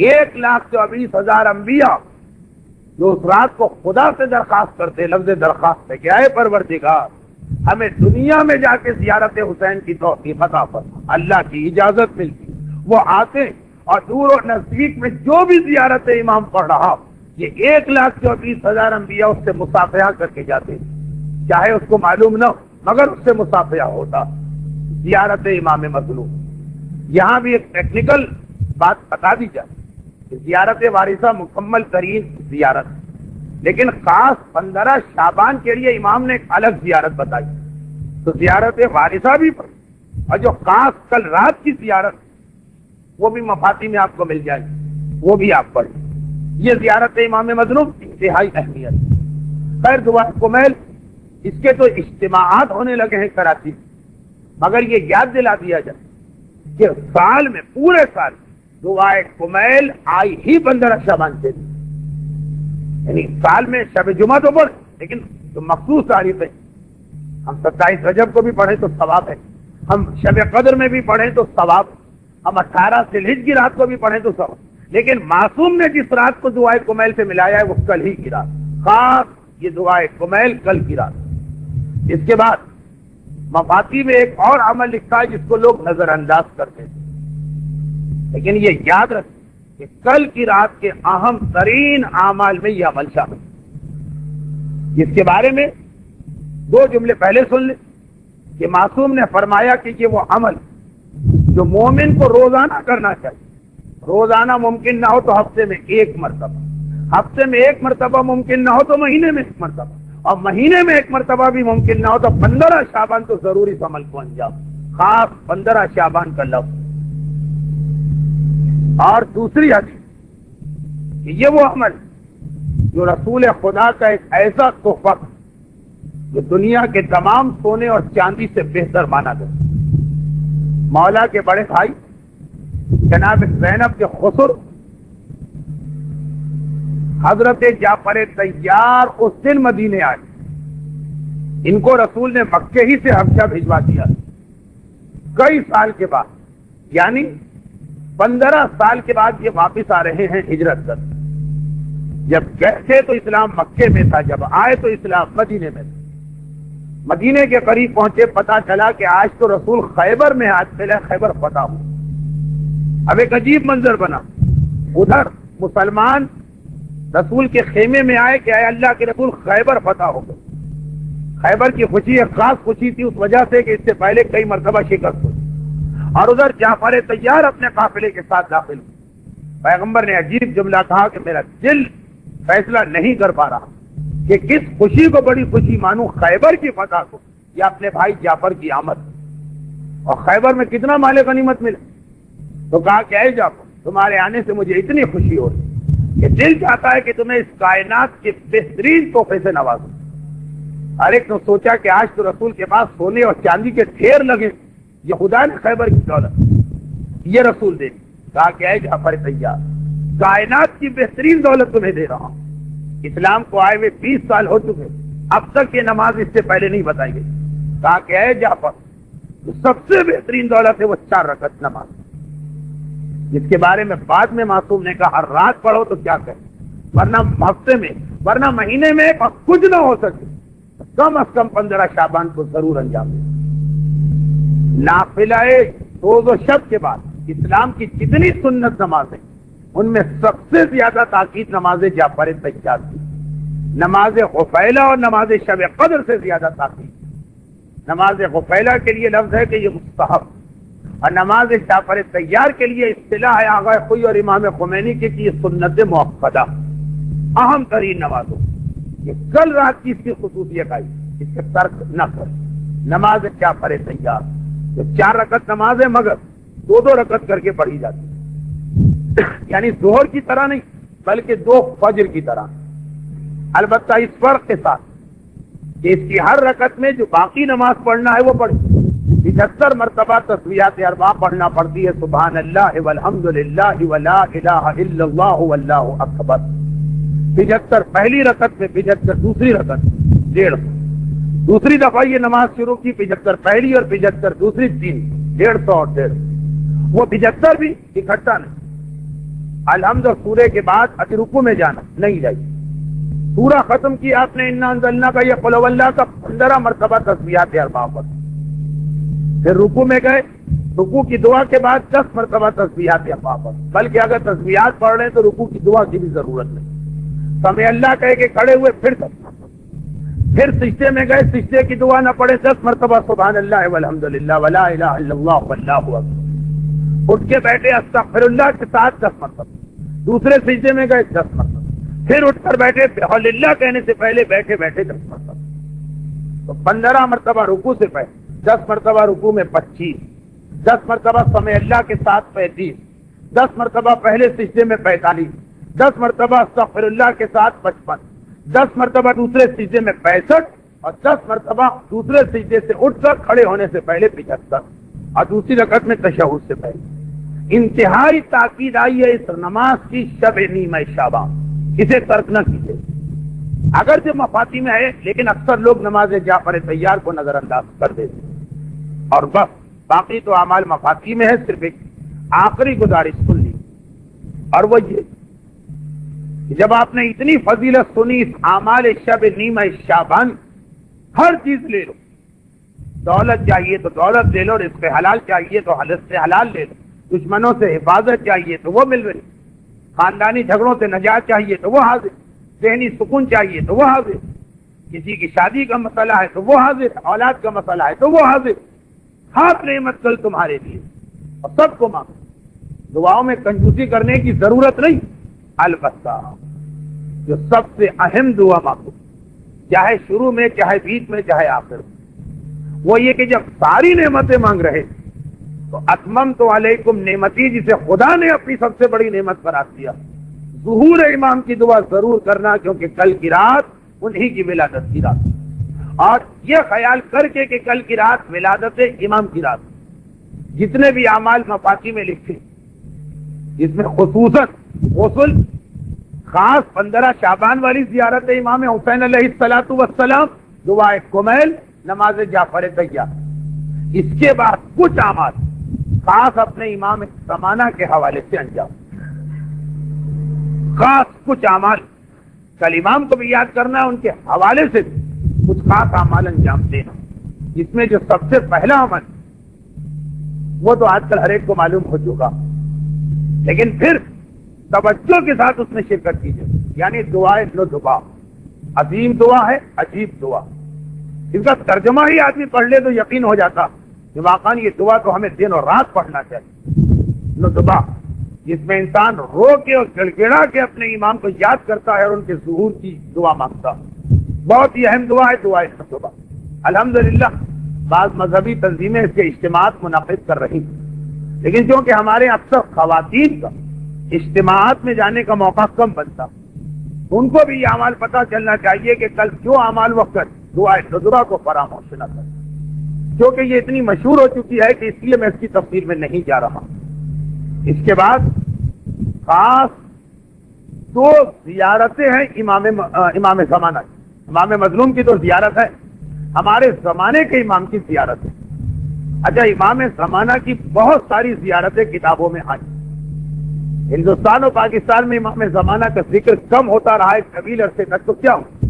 1,24,000 انبیاء جو اس رات کو خدا سے درخواست کرتے، لفظ درخواست ہے کہ اے پروردگار ہمیں دنیا میں جا کے زیارت حسین کی توفیق عطا فرما، اللہ کی اجازت ملتی، وہ آتے، اور دور و نزدیک میں جو بھی زیارت امام پڑھ رہا، یہ 1,24,000 انبیاء اس سے مصافحہ کر کے جاتے، چاہے اس کو معلوم نہ ہو، مگر اس سے مصافحہ ہوتا۔ زیارت امام مظلوم، یہاں بھی ایک ٹیکنیکل بات بتا دی جائے کہ زیارت وارثہ مکمل ترین زیارت، لیکن خاص 15 شعبان کے لیے امام نے ایک الگ زیارت بتائی، تو زیارت وارثہ بھی پڑھی، اور جو خاص کل رات کی زیارت وہ بھی مفاتی میں آپ کو مل جائے، وہ بھی آپ پڑھیں۔ یہ زیارت امام مظلوم انتہائی اہمیت۔ خیر، دعا کمیل، اس کے تو اجتماعات ہونے لگے ہیں کراچی میں، مگر یہ یاد دلا دیا جائے کہ سال میں، پورے سال دعائے کمیل آئی ہی 15 شعبان سے، یعنی سال میں شب جمعہ تو پڑھ، لیکن جو مخصوص تاریخیں، ہم 27 رجب کو بھی پڑھیں تو ثواب ہے، ہم شب قدر میں بھی پڑھیں تو ثواب، ہم 18 ذی الحجہ کی رات کو بھی پڑھیں تو ثواب، لیکن معصوم نے جس رات کو دعائے کمیل سے ملایا ہے وہ کل ہی کی رات، خاص یہ دعائے کمیل کل کی رات۔ اس کے بعد مفاتی میں ایک اور عمل لکھا ہے جس کو لوگ نظر انداز کرتے ہیں، لیکن یہ یاد رکھیں کہ کل کی رات کے اہم ترین اعمال میں یہ عمل شامل ہے، جس کے بارے میں 2 جملے پہلے سن لیں کہ معصوم نے فرمایا کہ یہ وہ عمل جو مومن کو روزانہ کرنا چاہیے، روزانہ ممکن نہ ہو تو ہفتے میں 1 مرتبہ، ہفتے میں 1 مرتبہ ممکن نہ ہو تو مہینے میں 1 مرتبہ، اور مہینے میں 1 مرتبہ بھی ممکن نہ ہو تو 15 شعبان تو ضروری اس عمل کو انجام۔ خاص 15 شعبان کا لفظ. اور دوسری حدیث کہ یہ وہ عمل جو رسول خدا کا ایک ایسا تحفہ جو دنیا کے تمام سونے اور چاندی سے بہتر مانا گیا. مولا کے بڑے بھائی جناب زینب کے خسر حضرت جعفر طیار اس دن مدینے آئے. ان کو رسول نے مکے ہی سے حبشہ بھجوا دیا کئی سال کے بعد, یعنی 15 سال کے بعد یہ واپس آ رہے ہیں ہجرت کر. جب گئے تھے تو اسلام مکے میں تھا, جب آئے تو اسلام مدینے میں تھا. مدینے کے قریب پہنچے, پتا چلا کہ آج تو رسول خیبر میں, آج پہلے خیبر فتح ہو. اب ایک عجیب منظر بنا, ادھر مسلمان رسول کے خیمے میں آئے کہ اے اللہ کے رسول خیبر فتح ہو گئے. خیبر کی خوشی ایک خاص خوشی تھی اس وجہ سے کہ اس سے پہلے کئی مرتبہ شکست ہوئی. اور ادھر جعفر طیار اپنے قافلے کے ساتھ داخل ہوئے. پیغمبر نے عجیب جملہ کہا کہ میرا دل فیصلہ نہیں کر پا رہا کہ کس خوشی کو بڑی خوشی مانوں, خیبر کی فتح کو یا اپنے بھائی جعفر کی آمد. اور خیبر میں کتنا مال غنیمت ملا. تو کہا کہ اے جعفر, تمہارے آنے سے مجھے اتنی خوشی ہو رہی کہ دل چاہتا ہے کہ تمہیں اس کائنات کے بہترین تحفے سے نوازوں. ہر ایک نے سوچا کہ آج تو رسول کے پاس سونے اور چاندی کے ڈھیر لگے, یہ خدا نے خیبر کی دولت یہ رسول دے. کہا کہ اے جعفر طیار, کائنات کی بہترین دولت تمہیں دے رہا ہوں. اسلام کو آئے ہوئے 20 سال ہو چکے, اب تک یہ نماز اس سے پہلے نہیں بتائی گئی. کہا کہ اے جعفر, جو سب سے بہترین دولت ہے وہ 4 رکعت نماز, جس کے بارے میں بعد میں معصوم نے کہا ہر رات پڑھو تو کیا کہیں, ورنہ ہفتے میں ورنہ مہینے میں کچھ نہ ہو سکے, کم از کم 15 شعبان کو ضرور انجام دے. نافلہ روز و شب کے بعد اسلام کی جتنی سنت نمازیں, ان میں سب سے زیادہ تاکید نماز جعفر طیار کی. نماز غفیلہ اور نماز شب قدر سے زیادہ تاکید. نماز غفیلہ کے لیے لفظ ہے کہ یہ مستحب, اور نماز جعفر طیار کے لیے اصطلاح ہے آغا خوئی اور امام خمینی کی کہ یہ سنت مؤکدہ, اہم ترین نمازوں. یہ کل رات کی اس کی خصوصیت آئی, اس کے ترک نہ کر. نماز جعفر طیار جو 4 رکعت نماز ہے مگر 2 رکعت کر کے پڑھی جاتی ہے, یعنی ظہر کی طرح نہیں بلکہ 2 فجر کی طرح. البتہ اس فرق کے ساتھ کہ اس کی ہر رکعت میں جو باقی نماز پڑھنا ہے وہ پڑھے. 75 مرتبہ تسبیحات اربع پڑھنا پڑتی ہے, سبحان اللہ والحمد للہ ولا الہ الا اللہ واللہ اکبر. 75 پہلی رکعت میں, 75 دوسری رکعت 150. دوسری دفعہ یہ نماز شروع کی, 75 پہلی اور 75 دوسری, 150 اور 150. وہ 75 بھی اکٹھا نہیں. الحمد اور سورے کے بعد اگر رکوع میں جانا نہیں جائے. سورہ ختم کی آپ نے انا انزلنا کا, یہ قل واللہ کا 15 مرتبہ تسبیحات اربع پڑھ. پھر رکوع میں گئے, رکوع کی دعا کے بعد 10 مرتبہ تسبیحات اربع پڑھ. بلکہ اگر تسبیحات پڑھ رہے ہیں تو رکوع کی دعا کی بھی ضرورت نہیں. سمع اللہ کہہ کے کھڑے ہوئے پھر سجدے میں گئے, سجدے کی دعا نہ پڑھے, 10 مرتبہ سبحان اللہ والحمد للہ ولا الہ الا اللہ واللہ اکبر. اٹھ کے بیٹھے استغفر اللہ کے ساتھ 10 مرتبہ. دوسرے سجدے میں گئے 10 مرتبہ. پھر اٹھ کر بیٹھے بحول اللہ کہنے سے پہلے بیٹھے 10 مرتبہ. تو 15 مرتبہ رکوع سے پہلے, 10 مرتبہ رکوع میں 25, 10 مرتبہ سمع اللہ کے ساتھ 35, 10 مرتبہ پہلے سجدے میں 45, 10 مرتبہ استغفر اللہ کے ساتھ 55, 10 مرتبہ دوسرے سجدے میں 65, اور 10 مرتبہ دوسرے سجدے سے اٹھ کر کھڑے ہونے سے پہلے 75, اور دوسری رکعت میں تشہد سے پہلے. انتہائی تاکید آئی ہے اس نماز کی شب نیمہ شعبان, اسے ترک نہ کیجیے. اگرچہ مفاتی میں ہے لیکن اکثر لوگ نماز جعفر طیار کو نظر انداز کر دیتے ہیں, اور بس باقی تو اعمال مفاتی میں ہے. صرف ایک آخری گزارش سن لی, اور وہ یہ کہ جب آپ نے اتنی فضیلت سنی اس اعمال شب نیمہ شعبان, ہر چیز لے لو. دولت چاہیے تو دولت لے لو, رزق حلال چاہیے تو رزق حلال لے لو, دشمنوں سے حفاظت چاہیے تو وہ مل رہی, خاندانی جھگڑوں سے نجات چاہیے تو وہ حاضر, ذہنی سکون چاہیے تو وہ حاضر, کسی کی شادی کا مسئلہ ہے تو وہ حاضر, اولاد کا مسئلہ ہے تو وہ حاضر. ہر نعمت کل تمہارے لیے, اور سب کو مانگو. دعاؤں میں کنجوسی کرنے کی ضرورت نہیں, البتہ جو سب سے اہم دعا مانگو, چاہے شروع میں, چاہے بیچ میں, چاہے آخر میں, وہ یہ کہ جب ساری نعمتیں مانگ رہے تو اتممت علیکم نعمتی، جسے خدا نے اپنی سب سے بڑی نعمت قرار دیا، ظہور امام کی دعا ضرور کرنا، کیونکہ کل کی رات انہی کی ولادت کی رات، اور یہ خیال کر کے کہ کل کی رات ولادت امام کی رات، جتنے بھی اعمال مفاتی میں لکھے، جس میں خصوصاً غسل، خاص 15 شعبان والی زیارت امام حسین علیہ الصلوۃ والسلام، دعائے کمیل، نماز جعفر طیار، اس کے بعد کچھ اعمال خاص اپنے امام زمانہ کے حوالے سے انجام، خاص کچھ اعمال کل امام کو بھی یاد کرنا، ان کے حوالے سے کچھ خاص اعمال انجام دینا، جس میں جو سب سے پہلا عمل وہ تو آج کل ہر ایک کو معلوم ہو چکا، لیکن پھر توجہ کے ساتھ اس میں شرکت کیجیے، یعنی دعائے ندبہ، عظیم دعا ہے، عجیب دعا، اس کا ترجمہ ہی آدمی پڑھ لے تو یقین ہو جاتا کہ واقعا یہ دعا تو ہمیں دن اور رات پڑھنا چاہیے۔ ندبہ، جس میں انسان رو کے اور گڑ گڑا کے اپنے امام کو یاد کرتا ہے اور ان کے ظہور کی دعا مانگتا، بہت ہی اہم دعا ہے دعائے ندبہ۔ الحمدللہ بعض مذہبی تنظیمیں اس کے اجتماعات منعقد کر رہی ہیں، لیکن چونکہ ہمارے اکثر خواتین کا اجتماعات میں جانے کا موقع کم بنتا، ان کو بھی یہ اعمال پتہ چلنا چاہیے کہ کل جو اعمال وقت دعائے ندبہ کو فراموش نہ کریں، کیونکہ یہ اتنی مشہور ہو چکی ہے کہ اس لیے میں اس کی تفصیل میں نہیں جا رہا۔ اس کے بعد خاص 2 زیارتیں ہیں امام زمانہ کی، امام مظلوم کی تو زیارت ہے، ہمارے زمانے کے امام کی زیارت ہے۔ اچھا، امام زمانہ کی بہت ساری زیارتیں کتابوں میں آئی، ہندوستان اور پاکستان میں امام زمانہ کا ذکر کم ہوتا رہا ہے طویل عرصے تک، تو کیا ہو،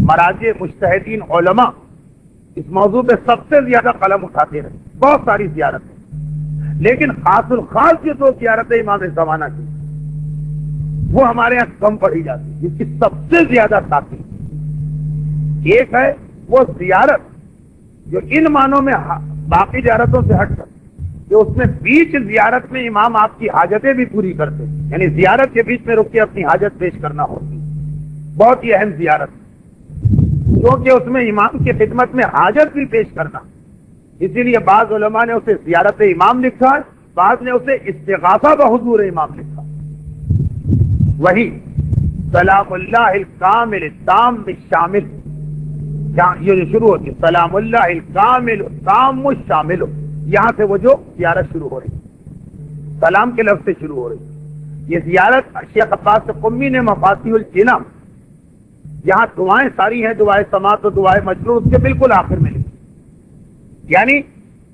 مراجع مجتہدین علماء اس موضوع پہ سب سے زیادہ قلم اٹھاتے رہے، بہت ساری زیارتیں، لیکن خاص الخاص جو 2 زیارتیں امام زمانہ کی وہ ہمارے یہاں کم پڑھی جاتی، جس کی سب سے زیادہ تاکید، ایک ہے وہ زیارت جو ان معنوں میں باقی زیارتوں سے ہٹ کر کہ اس میں بیچ زیارت میں امام آپ کی حاجتیں بھی پوری کرتے، یعنی زیارت کے بیچ میں رک کے اپنی حاجت پیش کرنا ہوتی، بہت ہی اہم زیارت، کیونکہ اس میں امام کی خدمت میں حاجت بھی پیش کرنا، اسی لیے بعض علماء نے اسے زیارت امام لکھا ہے، بعض نے اسے استغاثہ بحضور امام لکھا۔ وہی سلام اللہ الکامل التام الشامل، یہ جو شروع ہوتی ہے سلام اللہ الکامل التام الشامل، یہاں سے وہ جو زیارت شروع ہو رہی، سلام کے لفظ سے شروع ہو رہی، یہ زیارت شیخ عباس قمی نے مفاتیح الجناں، یہاں دعائیں ساری ہیں، دعائے سماعت و دعائے مجرور اس کے بالکل آخر میں لکھی، یعنی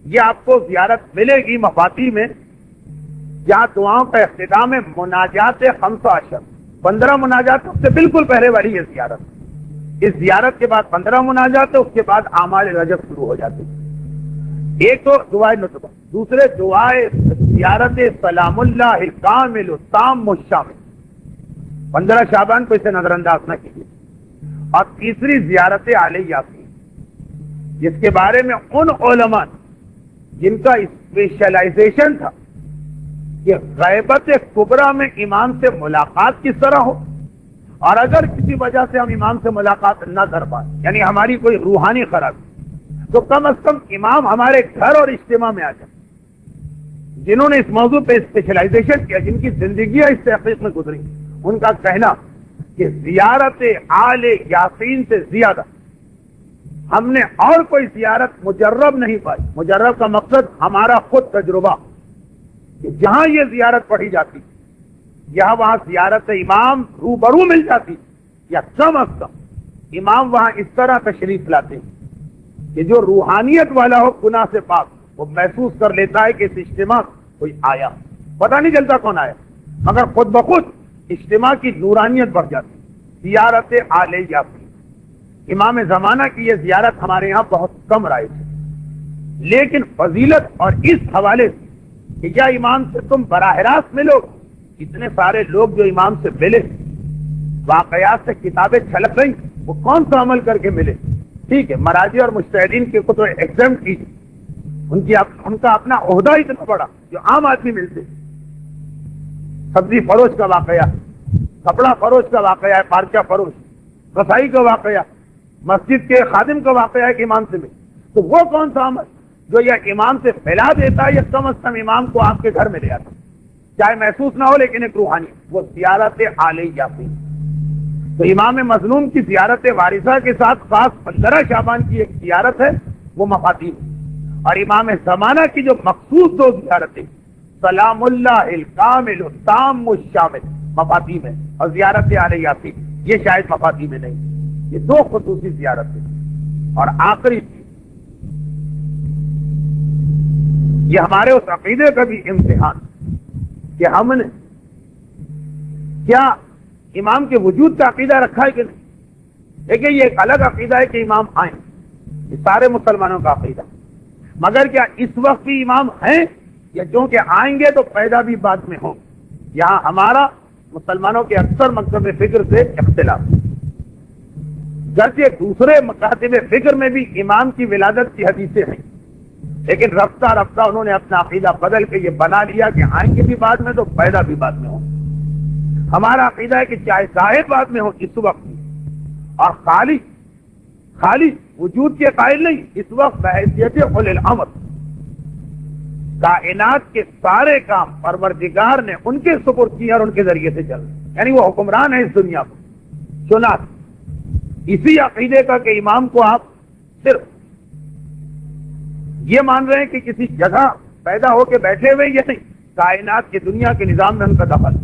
یہ آپ کو زیارت ملے گی مفاتیح میں، جہاں دعاؤں کا اختتام ہے مناجات 15، 15 مناجات اس سے بالکل پہلے والی یہ زیارت، اس زیارت کے بعد 15 مناجات، اس کے بعد اعمال رجب شروع ہو جاتے ہیں، ایک تو دعائے ندبہ، دوسرے دعائے زیارت سلام اللہ الکامل التام الشامل، 15 شعبان کو اسے نظر انداز نہ کیجیے، اور تیسری زیارت علی یاسین، جس کے بارے میں ان علماء جن کا اسپیشلائزیشن تھا کہ غیبت کبریٰ میں امام سے ملاقات کس طرح ہو، اور اگر کسی وجہ سے ہم امام سے ملاقات نہ کر پائیں، یعنی ہماری کوئی روحانی خرابی، تو کم از کم امام ہمارے گھر اور اجتماع میں آ جائیں۔ جنہوں نے اس موضوع پہ اسپیشلائزیشن کیا، جن کی زندگیاں اس تحقیق میں گزری، ان کا کہنا کہ زیارت آل یاسین سے زیادہ ہم نے اور کوئی زیارت مجرب نہیں پائی۔ مجرب کا مقصد ہمارا خود تجربہ، کہ جہاں یہ زیارت پڑھی جاتی، یہاں وہاں زیارت امام روبرو مل جاتی، یا کم از کم امام وہاں اس طرح تشریف لاتے ہیں کہ جو روحانیت والا ہو، گناہ سے پاک، وہ محسوس کر لیتا ہے کہ اس اجتماع کوئی آیا، پتہ نہیں چلتا کون آیا، مگر خود بخود اجتماع کی نورانیت بڑھ جاتی۔ زیارت آل یاسین، امام زمانہ کی یہ زیارت ہمارے یہاں بہت کم رائج ہے، لیکن فضیلت اور اس حوالے سے کہ کیا امام سے تم براہ راست ملو، اتنے سارے لوگ جو امام سے ملے، واقعات سے کتابیں چھلک گئیں، وہ کون سا عمل کر کے ملے؟ ٹھیک ہے، مراجع اور مجتہدین کے کو تو ایگزامٹ کیجیے، ان کا اپنا عہدہ اتنا بڑا جو عام آدمی ملتے، سبزی فروش کا واقعہ، کپڑا فروش کا واقعہ ہے، پارچہ فروش، رسائی کا واقعہ، مسجد کے خادم کا واقعہ ہے کہ امام سے ملے، تو وہ کون سا عمل جو یہ امام سے پھیلا دیتا ہے یا کم از کم امام کو آپ کے گھر میں لے آتا، چاہے محسوس نہ ہو لیکن ایک روحانی، وہ زیارت عالیہ کی۔ تو امام مظلوم کی زیارت وارثہ کے ساتھ خاص 15 شعبان کی ایک زیارت ہے، وہ مفاتیح ہے، اور امام زمانہ کی جو مخصوص 2 زیارتیں، سلام اللہ الکامل التام الشامل مفاتیح میں، اور زیارت عالیہ کی یہ شاید مفاتیح میں نہیں۔ یہ 2 خصوصی زیارتیں، اور آخری یہ ہمارے اس عقیدے کا بھی امتحان کہ ہم نے کیا امام کے وجود کا عقیدہ رکھا ہے کہ نہیں۔ دیکھیں یہ ایک الگ عقیدہ ہے کہ امام آئیں، یہ سارے مسلمانوں کا عقیدہ، مگر کیا اس وقت بھی امام ہیں یا چونکہ آئیں گے تو پیدا بھی بعد میں ہوں؟ یہاں ہمارا مسلمانوں کے اکثر مکتب فکر سے اختلاف، گرچہ دوسرے مکاتب فکر میں بھی امام کی ولادت کی حدیثیں ہیں، لیکن رفتہ رفتہ انہوں نے اپنا عقیدہ بدل کے یہ بنا لیا کہ آئیں گے بھی بعد میں تو پیدا بھی بعد میں ہوں۔ ہمارا عقیدہ ہے کہ چاہے ظاہر بعد میں ہو اس وقت بھی، اور خالی وجود کے قائل نہیں، اس وقت بحیثیت اولی الامر کائنات کے سارے کام پروردگار نے ان کے سپرد کیے اور ان کے ذریعے سے چل رہے، یعنی وہ حکمران ہے اس دنیا کو۔ چنانچہ اسی عقیدے کا کہ امام کو آپ صرف یہ مان رہے ہیں کہ کسی جگہ پیدا ہو کے بیٹھے ہوئے، یہ نہیں، کائنات کی دنیا کے نظام میں ان کا دخل۔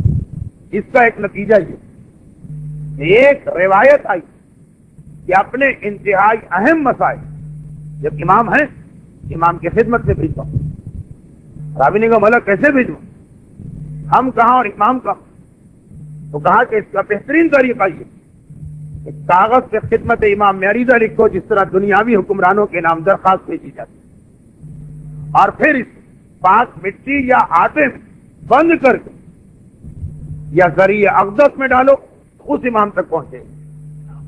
اس کا ایک نتیجہ یہ ایک روایت آئی کہ اپنے انتہائی اہم مسائل جب امام ہیں، امام کی خدمت سے بھیجتا ہوں۔ راوی نے کہا مولا کیسے بھیجوں، ہم کہاں اور امام کہاں؟ تو کہا کہ اس کا بہترین طریقہ یہ کہ کاغذ سے خدمت امام میں عریضہ لکھو، جس طرح دنیاوی حکمرانوں کے نام درخواست بھیجی جاتی، اور پھر اس پاک مٹی یا آٹے میں بند کر کے یا ذریعہ اقدس میں ڈالو اس امام تک پہنچے،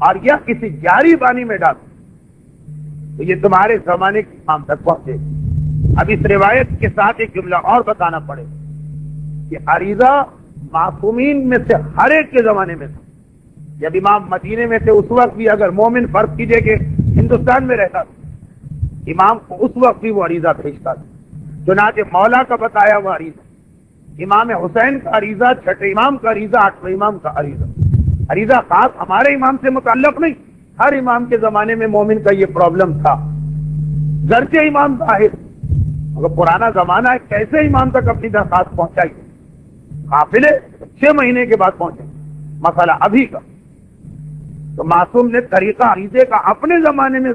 اور یا کسی جاری بانی میں ڈالو تو یہ تمہارے زمانے کے امام تک پہنچے۔ اب اس روایت کے ساتھ ایک جملہ اور بتانا پڑے کہ عریضہ معصومین میں سے ہر ایک کے زمانے میں تھا۔ جب امام مدینے میں تھے اس وقت بھی اگر مومن فرض کیجئے کہ ہندوستان میں رہتا تھا، امام کو اس وقت بھی وہ عریضہ بھیجتا تھا۔ چنانچہ مولا کا بتایا ہوا عریضہ، امام حسین کا عریضہ، چھٹے امام کا عریضہ، آٹھویں امام کا عریضہ۔ عریضہ خاص ہمارے امام سے متعلق نہیں، ہر امام کے زمانے میں مومن کا یہ پرابلم تھا، گرچہ امام ظاہر مگر پرانا زمانہ ہے، کیسے امام تک اپنی درخواست پہنچائی؟ قافلے 6 مہینے کے بعد پہنچے، مسئلہ ابھی کا۔ تو معصوم نے طریقہ عریضے کا اپنے زمانے میں،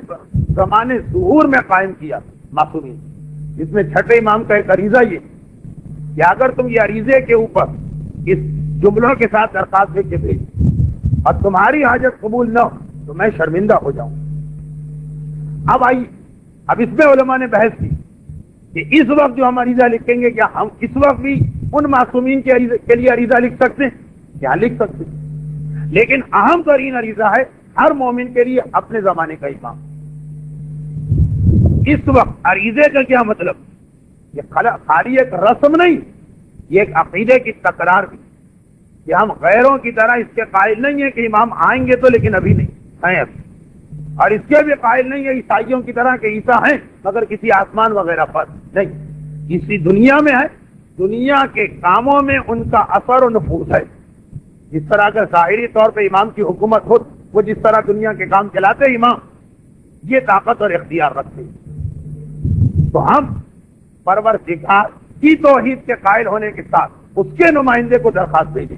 زمانے ظہور میں قائم کیا معصومین، جس میں چھٹے امام کا ایک عریضہ یہ کہ اگر تم یہ عریضے کے اوپر اس جملوں کے ساتھ درخواست لے کے بھیج اور تمہاری حاجت قبول نہ ہو تو میں شرمندہ ہو جاؤں۔ اب آئیے، اب اس میں علماء نے بحث کی کہ اس وقت جو ہم عریضہ لکھیں گے، کیا ہم اس وقت بھی ان معصومین کے لیے عریضہ لکھ سکتے ہیں؟ کیا لکھ سکتے ہیں، لیکن اہم ترین عریضہ ہے ہر مومن کے لیے اپنے زمانے کا امام۔ اس وقت عریضے کا کیا مطلب؟ یہ خالی ایک رسم نہیں، یہ ایک عقیدے کی تکرار بھی کہ ہم غیروں کی طرح اس کے قائل نہیں ہیں کہ امام آئیں گے تو لیکن ابھی نہیں ہیں ابھی، اور اس کے بھی قائل نہیں ہے عیسائیوں کی طرح کہ عیسیٰ ہیں مگر کسی آسمان وغیرہ پر نہیں، اسی دنیا میں ہے، دنیا کے کاموں میں ان کا اثر و نفوذ ہے۔ جس طرح اگر ظاہری طور پہ امام کی حکومت ہو، وہ جس طرح دنیا کے کام چلاتے امام یہ طاقت اور اختیار رکھتے، تو ہم پروردگار کی توحید کے قائل ہونے کے ساتھ اس کے نمائندے کو درخواست بھیجیں۔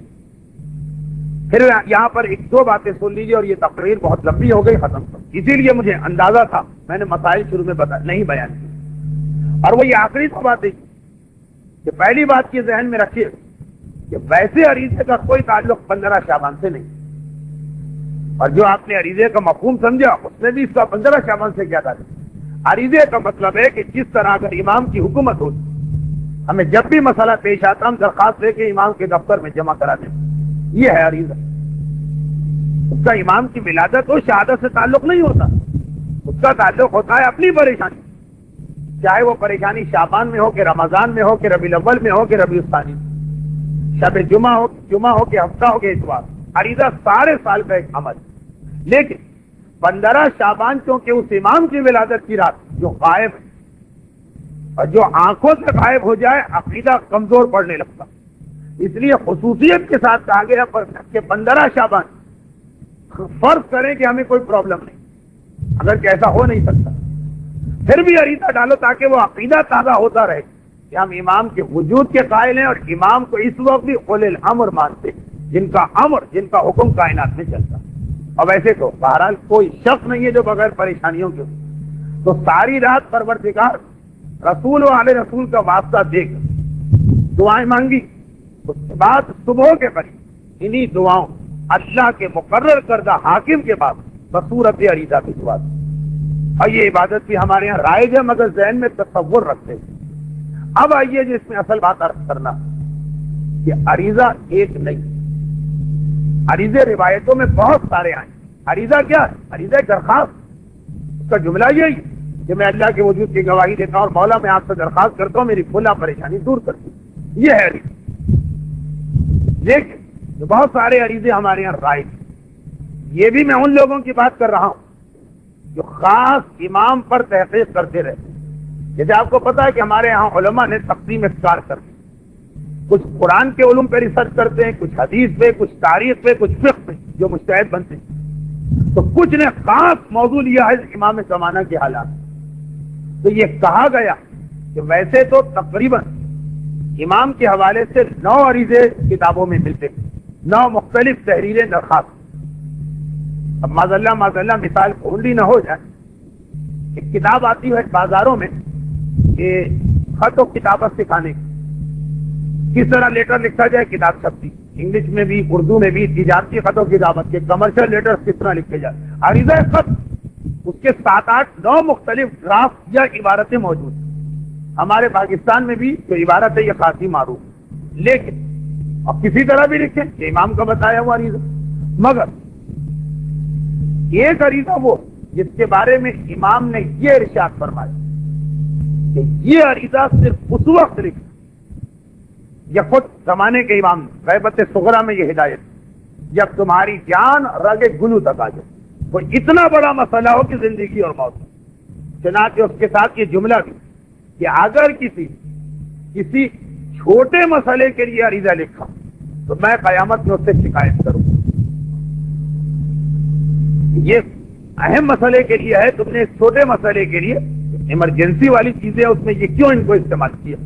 پھر یہاں پر 1-2 باتیں سن لیجیے، اور یہ تقریر بہت لمبی ہو گئی، ختم کر، اسی لیے مجھے اندازہ تھا، میں نے مسائل شروع میں نہیں بیان کی، اور وہ یہ آخری 2 باتیں کہ پہلی بات یہ ذہن میں رکھیے کہ ویسے عریضے کا کوئی تعلق 15 شعبان سے نہیں، اور جو آپ نے عریضے کا مفہوم سمجھا اس میں بھی اس کا 15 شعبان سے کیا تعلق؟ عریضے کا مطلب ہے کہ جس طرح اگر امام کی حکومت ہو، ہمیں جب بھی مسئلہ پیش آتا ہم درخواست لے کے امام کے دفتر میں جمع کرا دیں، یہ ہے عریضہ۔ اس کا امام کی ولادت و شہادت سے تعلق نہیں ہوتا، اس کا تعلق ہوتا ہے اپنی پریشانی، چاہے وہ پریشانی شعبان میں ہو کہ رمضان میں ہو کہ ربیع الاول میں ہو کہ ربیع الثانی، شب جمعہ ہو کہ ہفتہ ہو کہ اتوار۔ عریضہ سارے سال کا ایک عمل، لیکن 15 شعبان چونکہ اس امام کی ولادت کی رات جو غائب ہے، اور جو آنکھوں سے غائب ہو جائے عقیدہ کمزور پڑنے لگتا، اس لیے خصوصیت کے ساتھ کہا گیا کہ 15 شعبان فرض کریں کہ ہمیں کوئی پرابلم نہیں، اگر کہ ایسا ہو نہیں سکتا پھر بھی عریضہ ڈالو تاکہ وہ عقیدہ تازہ ہوتا رہے کہ ہم امام کے وجود کے قائل ہیں اور امام کو اس وقت بھی اولے الامر مانتے ہیں، جن کا امر، جن کا حکم کائنات میں چلتا۔ اور ویسے تو بہرحال کوئی شخص نہیں ہے جو بغیر پریشانیوں کے، تو ساری رات پروردگار رسول و آل رسول کا واسطہ دے کر دعائیں مانگی، اس کے بعد صبح کے قریب انہی دعاؤں اللہ کے مقرر کردہ حاکم کے بعد بصورت عریضہ کی دعا دی۔ اور یہ عبادت بھی ہمارے یہاں رائج ہے مگر ذہن میں تصور رکھتے ہیں۔ اب آئیے جس میں اصل بات عرض کرنا کہ عریضہ ایک نہیں، عریضے روایتوں میں بہت سارے آئے۔ عریضہ کیا ہے؟ عریضہ درخواست، اس کا جملہ یہی کہ میں اللہ کے وجود کی گواہی دیتا ہوں اور مولا میں آپ سے درخواست کرتا ہوں میری فلاں پریشانی دور کر دوں، یہ ہے عریضہ۔ لیکن بہت سارے عریضے ہمارے یہاں رائج، یہ بھی میں ان لوگوں کی بات کر رہا ہوں جو خاص امام پر تحقیق کرتے رہتے ہیں۔ جیسے آپ کو پتا ہے کہ ہمارے یہاں علماء نے تقسیم اختیار کر دی، کچھ قرآن کے علوم پہ ریسرچ کرتے ہیں، کچھ حدیث پہ، کچھ تاریخ پہ، کچھ فقہ پہ جو مجتہد بنتے ہیں، تو کچھ نے خاص موضوع لیا ہے امام زمانہ کے حالات۔ تو یہ کہا گیا کہ ویسے تو تقریباً امام کے حوالے سے 9 عریضے کتابوں میں ملتے ہیں، 9 مختلف تحریریں درخواست۔ اب معذاللہ مثال کھونڈی نہ ہو جائے، ایک کتاب آتی ہے بازاروں میں کہ خط و کتابت سکھانے کی، کس طرح لیٹر لکھا جائے، کتاب چھپتی انگلش میں بھی اردو میں بھی، تجارتی خط و کتابت کے کمرشل لیٹر کس طرح لکھے جائے، عریضہ خط اس کے 7 8 9 مختلف ڈرافٹ یا عبارتیں موجود ہیں۔ ہمارے پاکستان میں بھی جو عبارت ہے یہ خاصی معروف، لیکن اب کسی طرح بھی لکھیں یہ امام کا بتایا ہوا عریضہ، مگر ایک عریضہ وہ جس کے بارے میں امام نے یہ ارشاد فرمایا کہ یہ عریضہ صرف اس وقت لکھا، یا خود زمانے کے امام نے غیبت صغرا میں یہ ہدایت، جب تمہاری جان رگ گلو تک آ جائے، کوئی اتنا بڑا مسئلہ ہو کہ زندگی اور موت۔ چنانچہ اس کے ساتھ یہ جملہ بھی کہ اگر کسی چھوٹے مسئلے کے لیے عریضہ لکھا تو میں قیامت میں اس سے شکایت کروں، یہ اہم مسئلے کے لیے ہے، تم نے اس چھوٹے مسئلے کے لیے ایمرجنسی والی چیزیں اس میں یہ کیوں ان کو استعمال کیا۔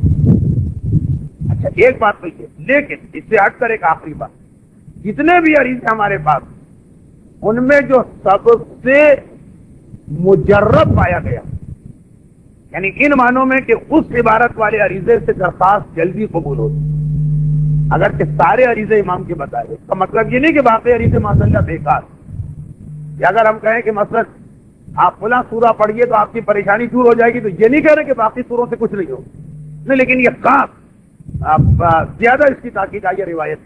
اچھا ایک بات تو یہ، لیکن اس سے ہٹ کر ایک آخری بات، جتنے بھی عریضے ہمارے پاس ان میں جو سب سے مجرب پایا گیا، یعنی ان معنوں میں کہ اس عبارت والے عریضے سے درخواست جلدی قبول ہوتی، اگر کہ سارے عریضے امام کے بتائے، اس کا مطلب یہ نہیں کہ باقی عریضے ماشاءاللہ بیکار، یا اگر ہم کہیں کہ مثلا آپ فلاں سورہ پڑھیے تو آپ کی پریشانی دور ہو جائے گی، تو یہ نہیں کہہ رہے کہ باقی سوروں سے کچھ نہیں ہو نہیں، لیکن یہ خاص زیادہ اس کی تاکید آئی روایت،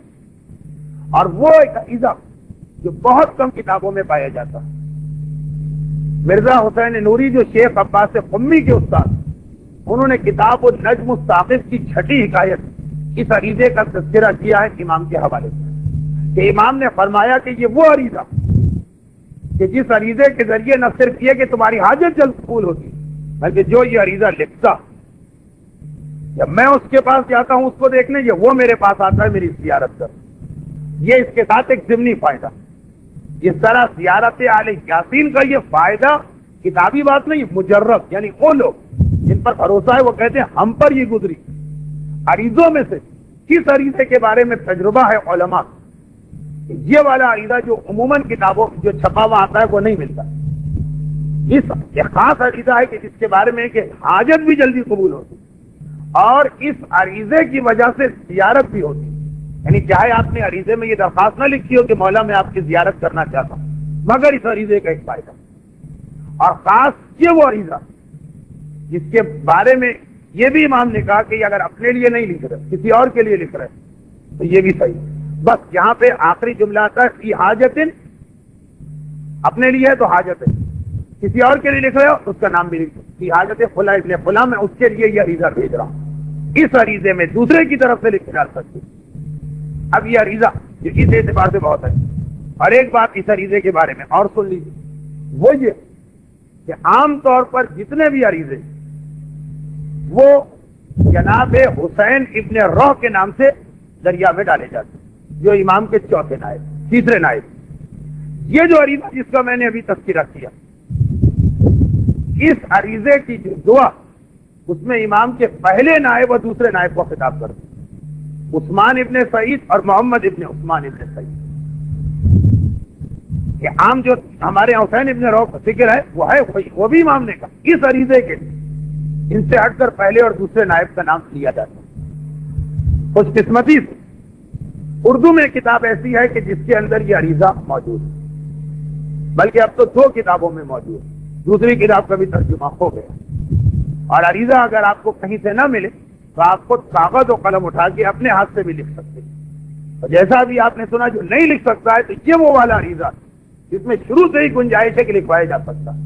اور وہ ایک عریضہ جو بہت کم کتابوں میں پایا جاتا۔ مرزا حسین نوری جو شیخ عباس قمی کے استاد، انہوں نے کتاب النجم الثاقب کی 6ٹھی حکایت اس عریضے کا تذکرہ کیا ہے امام کے حوالے سے، کہ امام نے فرمایا کہ یہ وہ عریضہ کہ جس عریضے کے ذریعے نہ صرف یہ کہ تمہاری حاجت جلد قبول ہوتی، بلکہ جو یہ عریضہ لکھتا، جب میں اس کے پاس جاتا ہوں اس کو دیکھنے، یہ وہ میرے پاس آتا ہے میری زیارت کر، یہ اس کے ساتھ ایک ضمنی فائدہ۔ اس طرح زیارت آل یاسین کا یہ فائدہ کتابی بات نہیں، مجرب، یعنی وہ لوگ جن پر بھروسہ ہے وہ کہتے ہیں ہم پر یہ گزری۔ عریضوں میں سے کس عریضے کے بارے میں تجربہ ہے علماء، یہ والا عریضہ جو عموماً کتابوں جو چھپا ہوا آتا ہے وہ نہیں ملتا، اس ایک خاص عریضہ ہے کہ جس کے بارے میں کہ حاجت بھی جلدی قبول ہوتی، اور اس عریضے کی وجہ سے زیارت بھی ہوتی، یعنی چاہے آپ نے عریضے میں یہ درخواست نہ لکھی ہو کہ مولا میں آپ کی زیارت کرنا چاہتا ہوں، مگر اس عریضے کا ایک فائدہ، اور خاص یہ وہ عریضہ جس کے بارے میں یہ بھی امام نے کہا کہ اگر اپنے لیے نہیں لکھ رہے کسی اور کے لیے لکھ رہے تو یہ بھی صحیح۔ بس یہاں پہ آخری جملہ آتا ہے فی حاجت، اپنے لیے ہے تو حاجت ہے، کسی اور کے لیے لکھ رہے ہو اس کا نام بھی لکھ دو، فی حاجت فلاں ابن فلاں، میں اس کے لیے یہ عریضہ بھیج رہا ہوں، اس عریضے میں دوسرے کی طرف سے لکھے جا سکتے۔ اب یہ عریضہ جو اس اعتبار سے بہت ہے، اور ایک بات اس عریضے کے بارے میں اور سن لیجیے وہ یہ کہ عام طور پر جتنے بھی عریضے وہ جناب حسین ابن روح کے نام سے دریا میں ڈالے جاتے ہیں، جو امام کے چوتھے نائب، تیسرے نائب۔ یہ جو عریضہ جس کا میں نے ابھی تذکرہ کیا، اس عریضے کی جو دعا، اس میں امام کے پہلے نائب اور دوسرے نائب کو خطاب کرتے ہیں، عثمان ابن سعید اور محمد ابن عثمان ابن سعید۔ کہ عام جو ہمارے حسین ابن روح کا ذکر ہے وہ بھی امام نے کہا، اس عریضے کے ان سے ہٹ کر پہلے اور دوسرے نائب کا نام لیا جاتا ہے۔ خوش قسمتی سے اردو میں کتاب ایسی ہے کہ جس کے اندر یہ عریضہ موجود ہے، بلکہ اب تو 2 کتابوں میں موجود ہے، دوسری کتاب کا بھی ترجمہ ہو گیا۔ اور عریضہ اگر آپ کو کہیں سے نہ ملے تو آپ خود کاغذ و قلم اٹھا کے اپنے ہاتھ سے بھی لکھ سکتے ہیں۔ اور جیسا بھی آپ نے سنا جو نہیں لکھ سکتا ہے تو یہ وہ والا عریضہ جس میں شروع سے ہی گنجائش ہے کہ لکھوایا جا سکتا ہے۔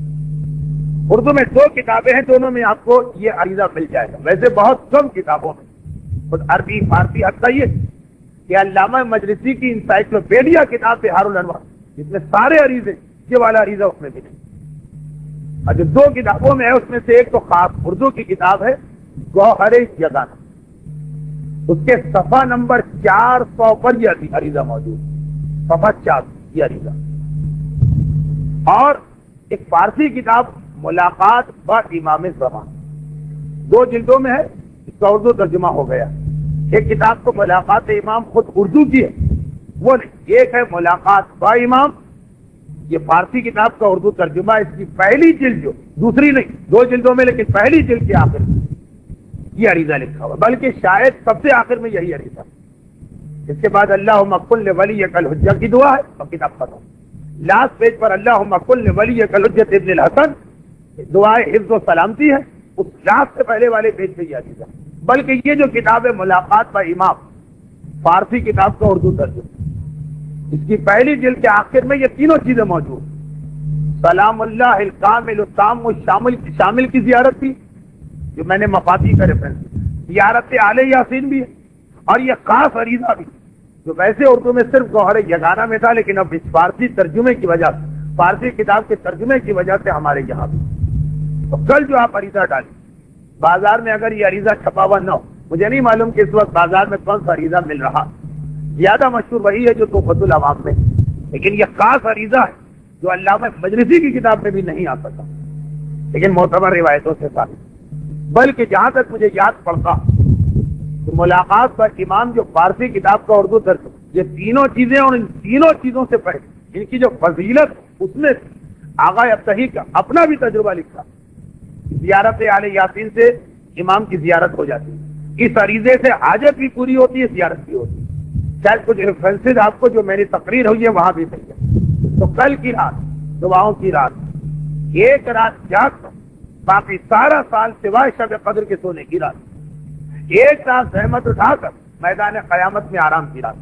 اردو میں 2 کتابیں ہیں، دونوں میں آپ کو یہ عریضہ مل جائے گا، ویسے بہت کم کتابوں میں، خود عربی فارسی حتیٰ یہ کہ علامہ مجلسی کی انسائکلوپیڈیا کتاب بہار الانوار، جس میں سارے عریضے، یہ والا عریضہ اس میں بھی نہیں۔ اور جو 2 کتابوں میں ہے اس میں سے ایک تو خاص اردو کی کتاب ہے گوہر یگانہ، اس کے صفحہ نمبر 400 پر یہ عریضہ موجود، صفحہ 4 یہ عریضہ۔ اور ایک فارسی کتاب ملاقات با امام زمان، 2 جلدوں میں ہے، اس کا اردو ترجمہ ہو گیا۔ ایک کتاب تو ملاقات امام خود اردو کی ہے، وہ نہیں، ایک ہے ملاقات با امام، یہ فارسی کتاب کا اردو ترجمہ، اس کی پہلی جلد جو، دوسری نہیں، 2 جلدوں میں، لیکن پہلی جلد کے آخر میں یہ عریضہ لکھا ہوا، بلکہ شاید سب سے آخر میں یہی عریضہ۔ اس کے بعد اللہم کل ولیک الحجہ کی دعا ہے اور کتاب ختم۔ لاسٹ پیج پر اللہم کل ولیک الحجۃ ابن الحسن دعائے حفظ و سلامتی ہے، اس لاسٹ سے پہلے والے پیج پہ یہ عریضہ۔ بلکہ یہ جو کتاب ہے ملاقات با امام، فارسی کتاب کا اردو ترجمہ، اس کی پہلی جلد کے آخر میں یہ تینوں چیزیں موجود، سلام اللہ الکامل التام شامل کی زیارت بھی، جو میں نے مفاتی کا ریفرنس، زیارت آل یاسین بھی ہے، اور یہ خاص عریضہ بھی جو ویسے اردو میں صرف گوہر یگانہ میں تھا، لیکن اب اس فارسی ترجمے کی وجہ سے، فارسی کتاب کے ترجمے کی وجہ سے ہمارے یہاں بھی۔ تو کل جو آپ عریضہ ڈالیں، بازار میں اگر یہ عریضہ چھپا ہوا نہ ہو، مجھے نہیں معلوم کہ اس وقت بازار میں کون سا عریضہ مل رہا، زیادہ مشہور وہی ہے جو تحفۃ العوام میں، لیکن یہ خاص عریضہ ہے جو علامہ مجلسی کی کتاب میں بھی نہیں آ سکا، لیکن معتبر روایتوں سے ثابت۔ بلکہ جہاں تک مجھے یاد پڑتا تو ملاقات پر امام جو فارسی کتاب کا اردو ترجمہ، یہ تینوں چیزیں اور ان تینوں چیزوں سے پہلے ان کی جو فضیلت، اس میں آغا ابتہی کا اپنا بھی تجربہ لکھا، زیارت آل یاسین سے امام کی زیارت ہو جاتی ہے، اس عریضے سے حاجت بھی پوری ہوتی ہے، زیارت بھی ہوتی ہے۔ شاید کچھ ریفرنسز آپ کو جو میری تقریر ہوئی ہے وہاں بھی مل جائے۔ تو کل کی رات، دعاؤں کی رات، ایک رات جاگ کر باقی سارا سال سوائے شب قدر کے سونے کی رات، ایک رات زحمت اٹھا کر میدان قیامت میں آرام کی رات،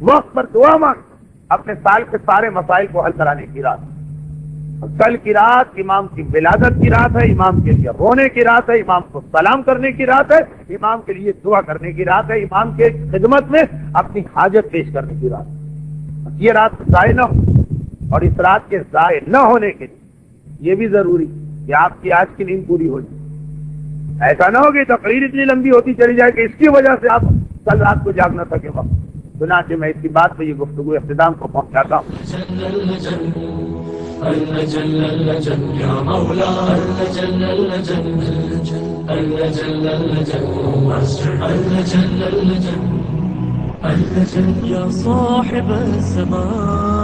وقت پر دعا مانگ اپنے سال کے سارے مسائل کو حل کرانے کی رات۔ کل کی رات امام کی ولادت کی رات ہے، امام کے لیے رونے کی رات ہے، امام کو سلام کرنے کی رات ہے، امام کے لیے دعا کرنے کی رات ہے، امام کے خدمت میں اپنی حاجت پیش کرنے کی رات۔ یہ رات ضائع نہ ہو، اور اس رات کے ضائع نہ ہونے کے لیے یہ بھی ضروری کہ آپ کی آج کی نیند پوری ہو جائے۔ ایسا نہ ہو کہ تقریر اتنی لمبی ہوتی چلی جائے کہ اس کی وجہ سے آپ کل رات کو جاگ نہ سکے وقت۔ چنانچہ میں اس کی بات پہ یہ گفتگو اختتام کو پہنچاتا ہوں۔ يا صاحب الزمان